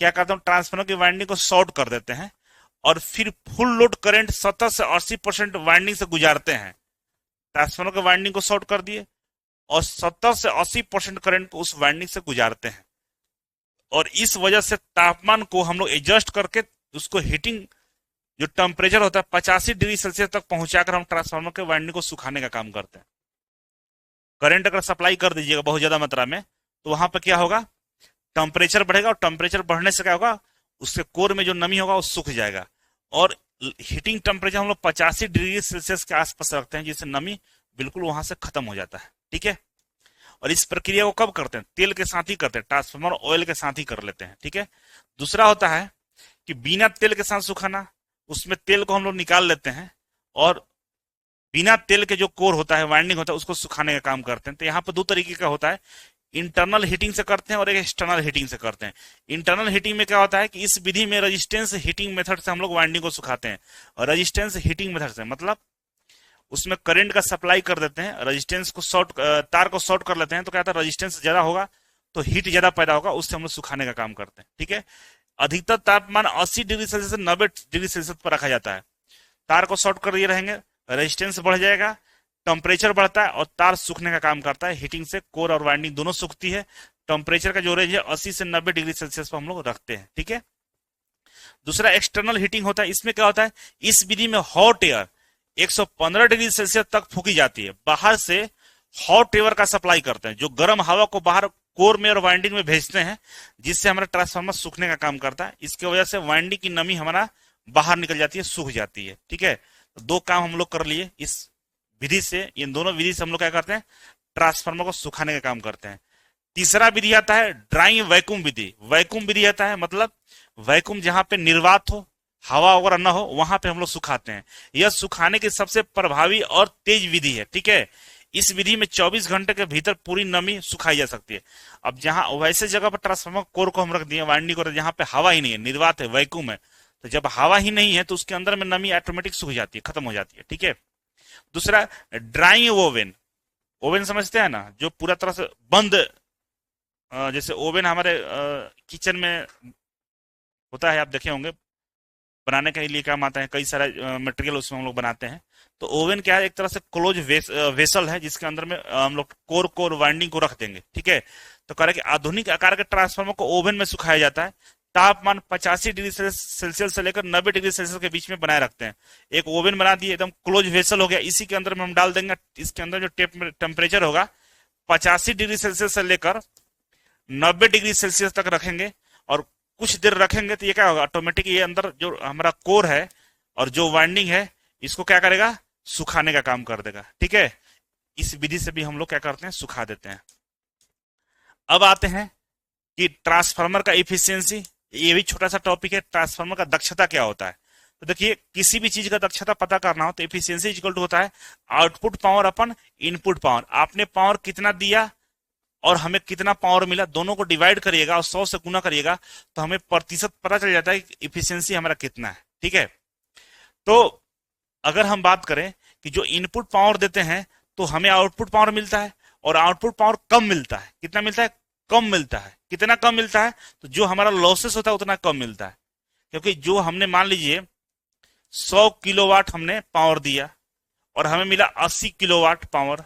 क्या करते हैं, ट्रांसफार्मर की वाइंडिंग को शॉर्ट कर देते हैं और फिर फुल लोड करंट 70 से 80% वाइंडिंग से गुजारते हैं। ट्रांसफार्मर की वाइंडिंग को शॉर्ट कर दिए और 70 से 80% करंट को उस वाइंडिंग से गुजारते हैं, और इस वजह से तापमान को हम लोग एडजस्ट करके उसको हीटिंग, जो टेम्परेचर होता है 85 डिग्री सेल्सियस तक पहुंचाकर हम ट्रांसफार्मर के वाइंडिंग को सुखाने का काम करते हैं। करंट अगर सप्लाई कर दीजिएगा बहुत ज्यादा मात्रा में तो वहां पर क्या होगा, टेम्परेचर बढ़ेगा, और टेम्परेचर बढ़ने से क्या होगा, उसके कोर में जो नमी होगा वो सूख जाएगा। और हीटिंग टेम्परेचर हम लोग 85 डिग्री सेल्सियस के आसपास रखते हैं, जिससे नमी बिल्कुल वहां से खत्म हो जाता है। ठीक है, और इस प्रक्रिया को कब करते हैं, तेल के साथ ही करते हैं, ट्रांसफार्मर ऑयल के साथ ही कर लेते हैं। ठीक है, दूसरा होता है कि बिना तेल के साथ सुखाना, उसमें तेल को हम लोग निकाल लेते हैं और बिना तेल के जो कोर होता है, वाइंडिंग होता है, उसको सुखाने का काम करते हैं। तो यहाँ पर दो तरीके का होता है, इंटरनल हीटिंग से करते हैं और एक एक्सटर्नल हीटिंग से करते हैं। इंटरनल हीटिंग में क्या होता है कि इस विधि में रेजिस्टेंस हीटिंग मेथड से हम लोग वाइंडिंग को सुखाते हैं। और रेजिस्टेंस हीटिंग मेथड से मतलब उसमें करंट का सप्लाई कर देते हैं, रेजिस्टेंस को शॉर्ट, तार को शॉर्ट कर लेते हैं, तो क्या होता है, रेजिस्टेंस ज्यादा होगा तो हीट ज्यादा पैदा होगा, उससे हम लोग सुखाने का काम करते हैं। ठीक है, अधिकतर तापमान 80 डिग्री सेल्सियस से 90 डिग्री सेल्सियस पर रखा जाता है। तार को शॉर्ट कर दिए रहेंगे, रेजिस्टेंस बढ़ जाएगा, टेम्परेचर बढ़ता है और तार सूखने का काम करता है। हीटिंग से कोर और वाइंडिंग दोनों सूखती है। टेम्परेचर का जो रेंज है 80 से 90 डिग्री सेल्सियस पर हम लोग रखते हैं। ठीक है, दूसरा एक्सटर्नल हीटिंग होता है। इसमें क्या होता है, इस विधि में हॉट एयर 115 डिग्री सेल्सियस तक फूकी जाती है। बाहर से हॉट एयर का सप्लाई करते हैं, जो गर्म हवा को बाहर कोर में और वाइंडिंग में भेजते हैं, जिससे हमारा ट्रांसफार्मर सूखने का काम करता है। इसकी वजह से वाइंडिंग की नमी हमारा बाहर निकल जाती है, सूख जाती है। ठीक है, तो दो काम हम लोग कर लिए इस विधि से। इन दोनों विधि से हम लोग क्या करते हैं, ट्रांसफार्मर को सुखाने का काम करते हैं। तीसरा विधि आता है ड्राइंग वैक्यूम विधि। वैक्यूम विधि आता है मतलब वैक्यूम, जहां पे निर्वात हो, हवा वगैरह ना हो, वहां पे हम लोग सुखाते हैं। यह सुखाने की सबसे प्रभावी और तेज विधि है। ठीक है, इस विधि में 24 घंटे के भीतर पूरी नमी सुखाई जा सकती है। अब जहां वैसे जगह पर ट्रांसफार्मर कोर को हम रख दिए, वाइंडिंग को, जहां पे हवा ही नहीं है, निर्वात है, वैक्यूम है, तो जब हवा ही नहीं है तो उसके अंदर में नमी ऑटोमेटिक सूख जाती है, खत्म हो जाती है। ठीक है, दूसरा ड्राइंग ओवन। ओवन समझते हैं ना, जो पूरा तरह से बंद, जैसे ओवन हमारे किचन में होता है, आप देखे होंगे, बनाने के लिए काम आता है, कई सारा मटेरियल उसमें हम लोग बनाते हैं। तो ओवन क्या है, एक तरह से क्लोज वेसल है, जिसके अंदर में हम लोग कोर को और वाइंडिंग को रख देंगे। ठीक है, तो कह रहे कि आधुनिक आकार के ट्रांसफार्मर को ओवन में सुखाया जाता है। तापमान 85 डिग्री सेल्सियस से लेकर 90 डिग्री सेल्सियस के बीच में बनाए रखते हैं। एक ओवन बना दिए, एकदम क्लोज वेसल हो गया, इसी के अंदर में हम डाल देंगे। इसके अंदर जो टेम्परेचर होगा 85 डिग्री सेल्सियस से लेकर 90 डिग्री सेल्सियस तक रखेंगे, और कुछ देर रखेंगे तो ये क्या होगा, ऑटोमेटिक ये अंदर जो हमारा कोर है और जो वाइंडिंग है, इसको क्या करेगा, सुखाने का काम कर देगा। ठीक है, इस विधि से भी हम लोग क्या करते हैं, सुखा देते हैं। अब आते हैं कि ट्रांसफार्मर का इफिशियंसी, ये भी छोटा सा टॉपिक है। ट्रांसफार्मर का दक्षता क्या होता है, तो देखिए, किसी भी चीज का दक्षता पता करना हो तो इफिशियंसी इक्वल टू होता है आउटपुट पावर अपन इनपुट पावर। आपने पावर कितना दिया और हमें कितना पावर मिला, दोनों को डिवाइड करिएगा और 100 से गुना करिएगा, तो हमें प्रतिशत पता चल जाता है कि इफिशियंसी हमारा कितना है। ठीक है, तो अगर हम बात करें कि जो इनपुट पावर देते हैं तो हमें आउटपुट पावर मिलता है, और आउटपुट पावर कम मिलता है। कितना मिलता है, कम मिलता है। कितना कम मिलता है, तो जो हमारा लॉसेस होता है उतना कम मिलता है। क्योंकि जो हमने मान लीजिए 100 किलोवाट हमने पावर दिया और हमें मिला 80 किलोवाट पावर,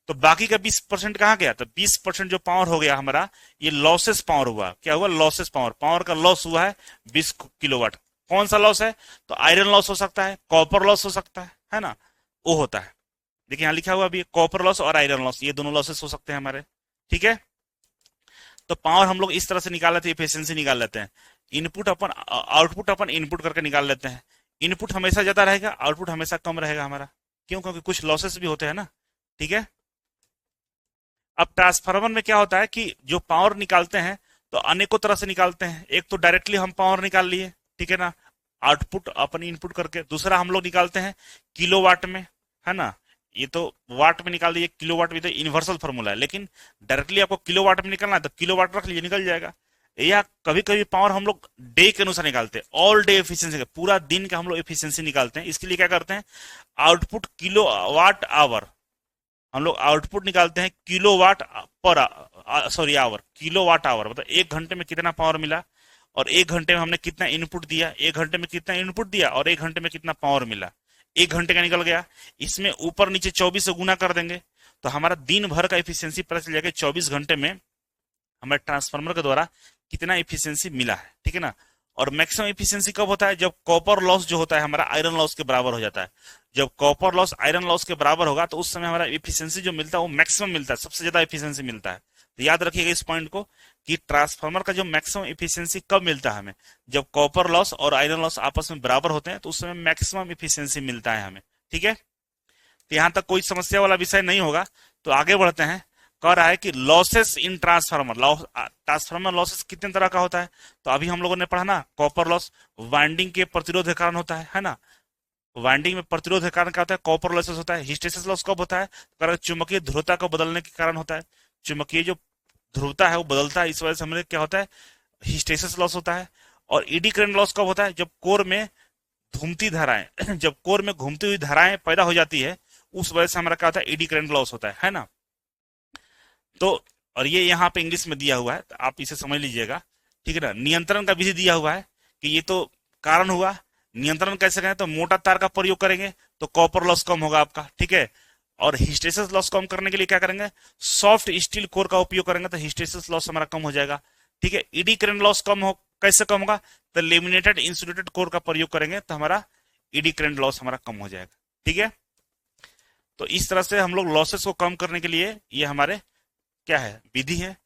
तो बाकी का 20% कहां गया, तो 20% जो पावर हो गया हमारा, ये लॉसेस पावर हुआ। क्या हुआ, लॉसेस पावर, पावर का लॉस हुआ है 20 किलोवाट। कौन सा लॉस है, तो आयरन लॉस हो सकता है, कॉपर लॉस हो सकता है ना, वो होता है। देखिए यहां लिखा हुआ अभी, कॉपर लॉस और आयरन लॉस, ये दोनों लॉसेस हो सकते हैं हमारे। ठीक है, तो पावर हम लोग इस तरह से निकाल लेते हैं, एफिशिएंसी निकाल लेते हैं। इनपुट अपन आउटपुट अपन इनपुट करके निकाल लेते हैं। इनपुट हमेशा ज्यादा रहेगा, आउटपुट हमेशा कम रहेगा हमारा। क्यों, क्योंकि कुछ लॉसेस भी होते हैं ना। ठीक है, अब ट्रांसफार्मर में क्या होता है कि जो पावर निकालते हैं तो अनेकों तरह से निकालते हैं। एक तो डायरेक्टली हम पावर निकाल लिए, ठीक है ना, आउटपुट अपन इनपुट करके। दूसरा हम लोग निकालते हैं किलोवाट में, है ना, ये तो वाट में निकाल दिए, किलोवाट भी तो यूनिवर्सल फॉर्मूला है, लेकिन डायरेक्टली आपको किलोवाट में निकलना है तो किलोवाट रख लीजिए, निकल जाएगा। या कभी कभी पावर हम लोग डे के अनुसार निकालते हैं, ऑल डे एफिशिएंसी, पूरा दिन का हम लोग एफिशिएंसी निकालते हैं। इसके लिए क्या करते हैं, आउटपुट किलो वाट आवर, हम लोग आउटपुट निकालते हैं किलो वाट पर, sorry hour, kilo watt hour, मतलब एक घंटे में कितना पावर मिला और एक घंटे में हमने कितना इनपुट दिया, एक घंटे में कितना इनपुट दिया और एक घंटे में कितना पावर मिला, एक घंटे का निकल गया। इसमें ऊपर नीचे 24 से गुना कर देंगे तो हमारा दिन भर का एफिशिएंसी पता चल जाएगा, 24 घंटे में हमारे ट्रांसफार्मर के द्वारा कितना एफिशिएंसी मिला है, ठीक है ना। और मैक्सिमम एफिशिएंसी कब होता है, जब कॉपर लॉस जो होता है हमारा आयरन लॉस के बराबर हो जाता है। जब कॉपर लॉस आयरन लॉस के बराबर होगा तो उस समय हमारा एफिशिएंसी जो मिलता है वो मैक्सिमम मिलता है, सबसे ज्यादा एफिशिएंसी मिलता है। तो याद रखिएगा इस पॉइंट को कि ट्रांसफार्मर का जो मैक्सिमम एफिशिएंसी कब मिलता है हमें, जब कॉपर लॉस और आयरन लॉस आपस में बराबर होते हैं तो उस समय मैक्सिमम एफिशिएंसी मिलता है हमें, ठीक है। तो यहां तक कोई समस्या वाला विषय नहीं होगा। तो आगे बढ़ते हैं। कह रहा है कि losses in transformer, transformer losses कितने तरह का होता है, तो अभी हम लोगों ने पढ़ा ना, कॉपर लॉस वाइंडिंग के प्रतिरोध के कारण होता है ना, वाइंडिंग में प्रतिरोध के कारण क्या होता है, कॉपर लॉसेस होता है। हिस्टेरेसिस लॉस कब होता है, तो चुंबकीय ध्रुवता को बदलने के कारण होता है, चुंबकीय जो ध्रुवता है वो बदलता है, इस वजह से हमें क्या होता है, हिस्टेरेसिस लॉस होता है। और ईडी करंट लॉस कब होता है, जब कोर में घूमती धाराएं जब कोर में घूमती हुई धाराएं पैदा हो जाती है, उस वजह से हमारा क्या होता है, ईडी करंट लॉस होता है ना। तो और ये यहाँ पे इंग्लिश में दिया हुआ है, तो आप इसे समझ लीजिएगा, ठीक है ना। नियंत्रण का विधि दिया हुआ है कि ये तो कारण हुआ, नियंत्रण कैसे करें, तो मोटा तार का प्रयोग करेंगे तो कॉपर लॉस कम होगा आपका, ठीक है। और हिस्टेरेसिस लॉस कम करने के लिए क्या करेंगे, सॉफ्ट स्टील कोर का उपयोग करेंगे तो हिस्टेरेसिस लॉस हमारा कम हो जाएगा, ठीक है। ईडी करंट लॉस कम हो, कैसे कम होगा, तो लेमिनेटेड इंसुलेटेड कोर का प्रयोग करेंगे तो हमारा ईडी करंट लॉस हमारा कम हो जाएगा, ठीक है। तो इस तरह से हम लोग लॉसेस को कम करने के लिए, ये हमारे क्या है, विधि है,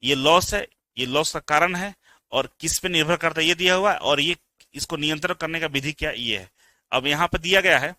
ये लॉस है, ये लॉस का कारण है और किस पे निर्भर करता है ये दिया हुआ है, और ये इसको नियंत्रण करने का विधि क्या ये है। अब यहाँ पे दिया गया है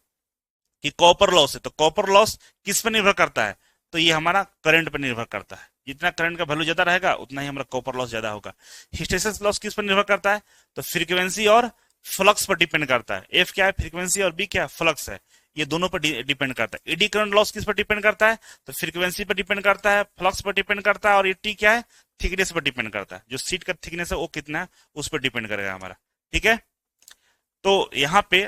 कि कॉपर लॉस है, तो कॉपर लॉस किस पे निर्भर करता है, तो ये हमारा करंट पे निर्भर करता है, जितना करंट का वैल्यू ज्यादा रहेगा उतना ही हमारा कॉपर लॉस ज्यादा होगा। हिस्टेरेसिस लॉस किस पर निर्भर करता है, तो फ्रीक्वेंसी और फ्लक्स पर डिपेंड करता है। एफ क्या है, फ्रीक्वेंसी, और बी क्या है, फ्लक्स है, ये दोनों पर डिपेंड करता है। ईडी करंट लॉस किस पर डिपेंड करता है, तो फ्रीक्वेंसी पर डिपेंड करता है, फ्लक्स पर डिपेंड करता है, और ये टी क्या है, थिकनेस पर डिपेंड करता है, जो सीट का थिकनेस है वो कितना है उस पर डिपेंड करेगा हमारा, ठीक है। तो यहाँ पे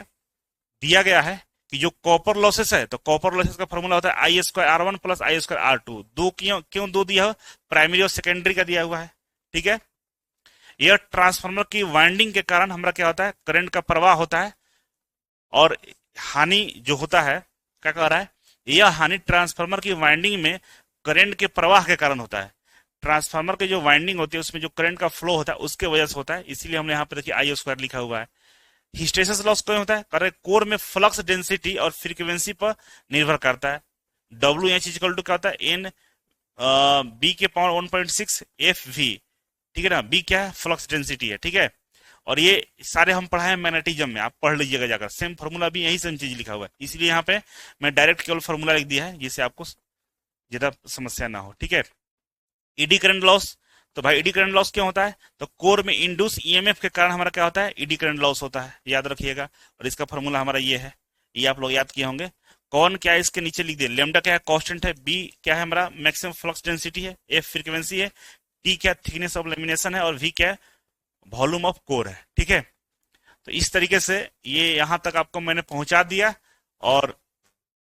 दिया गया है कि जो कॉपर लॉसेस है, तो कॉपर लॉसेस का फॉर्मूला होता है I square R one plus I square R two. दो क्यों क्यों दो दिया हो, प्राइमरी और सेकेंडरी का दिया हुआ है, ठीक है। यह ट्रांसफार्मर की वाइंडिंग के कारण हमारा क्या होता है, करंट का प्रवाह होता है, और हानि जो होता है, क्या कह रहा है, यह हानि ट्रांसफार्मर की वाइंडिंग में करंट के प्रवाह के कारण होता है। ट्रांसफार्मर की जो वाइंडिंग होती है उसमें जो करंट का फ्लो होता है उसके वजह से होता है, इसीलिए हमने यहाँ पे देखिए आई स्क्वायर लिखा हुआ है। हिस्टेरेसिस लॉस क्यों होता है, कारण कोर में फ्लक्स डेंसिटी और फ्रीक्वेंसी पर निर्भर करता है। डब्ल्यू एच इक्वल टू क्या होता है, एन बी के पावर 1.6 एफ वी, ठीक है ना। बी क्या है, फ्लक्स डेंसिटी है, ठीक है। और ये सारे हम पढ़ाए मैग्नेटिज्म में, आप पढ़ लीजिएगा जाकर, सेम फॉर्मूला भी यही सेम चीज लिखा हुआ है, इसलिए यहाँ पे मैं डायरेक्ट केवल फॉर्मूला लिख दिया है जिससे आपको ज्यादा समस्या ना हो, ठीक है। ईडी करंट लॉस, तो भाई ईडी करंट लॉस क्यों होता है, तो कोर में इंड्यूस ईएमएफ के कारण हमारा क्या होता है, ईडी करंट लॉस होता है, याद रखिएगा। और इसका फॉर्मूला हमारा ये है, ये आप लोग याद किए होंगे। कौन क्या है इसके नीचे लिख दिए, लेमडा क्या है, कांस्टेंट है, बी क्या है हमारा मैक्सिमम फ्लक्स डेंसिटी है, एफ फ्रीक्वेंसी है, टी क्या थिकनेस ऑफ लेमिनेशन है, और वी क्या है वॉल्यूम ऑफ कोर है, ठीक है। तो इस तरीके से ये यहां तक आपको मैंने पहुंचा दिया, और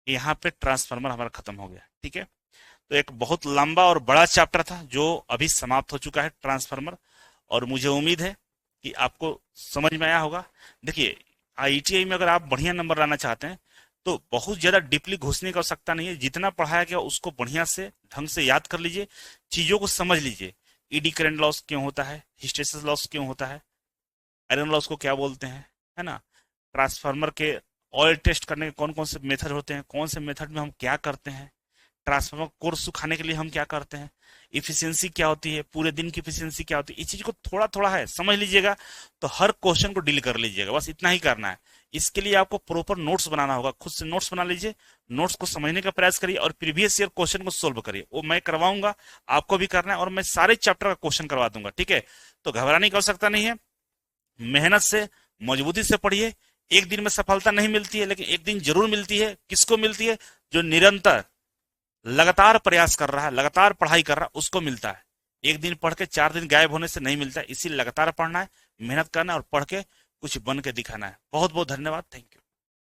यहाँ पे ट्रांसफार्मर हमारा खत्म हो गया, ठीक है। तो एक बहुत लंबा और बड़ा चैप्टर था जो अभी समाप्त हो चुका है, ट्रांसफार्मर, और मुझे उम्मीद है कि आपको समझ में आया होगा। देखिए आईटीआई में अगर आप बढ़िया नंबर लाना चाहते हैं तो बहुत ज्यादा डीपली घुसने की आवश्यकता नहीं है, जितना पढ़ाया गया उसको बढ़िया से ढंग से याद कर लीजिए, चीजों को समझ लीजिए। ईडी करंट लॉस क्यों होता है, हिस्टेरेसिस लॉस क्यों होता है, आयरन लॉस को क्या बोलते हैं, है ना। ट्रांसफार्मर के ऑयल टेस्ट करने के कौन कौन से मेथड होते हैं, कौन से मेथड में हम क्या करते हैं, ट्रांसफार्मर कोर सुखाने के लिए हम क्या करते हैं, इफिशियंसी क्या होती है, पूरे दिन की इफिशियंसी क्या होती है, इस चीज को थोड़ा थोड़ा है समझ लीजिएगा, तो हर क्वेश्चन को डील कर लीजिएगा, बस इतना ही करना है। इसके लिए आपको प्रॉपर नोट्स बनाना होगा, खुद से नोट्स बना लीजिए, नोट्स को समझने का प्रयास करिए और प्रीवियस ईयर क्वेश्चन को सोल्व करिए, वो मैं करवाऊंगा, आपको भी करना है, और मैं सारे चैप्टर का क्वेश्चन करवा दूंगा, ठीक है। तो घबराने की आवश्यकता नहीं है, मेहनत से मजबूती से पढ़िए। एक दिन में सफलता नहीं मिलती है, लेकिन एक दिन जरूर मिलती है। किसको मिलती है, जो निरंतर लगातार प्रयास कर रहा है, लगातार पढ़ाई कर रहा है, उसको मिलता है। एक दिन पढ़ के 4 दिन गायब होने से नहीं मिलता, इसीलिए लगातार पढ़ना है, मेहनत करना है और पढ़ के कुछ बन के दिखाना है। बहुत बहुत धन्यवाद, थैंक यू।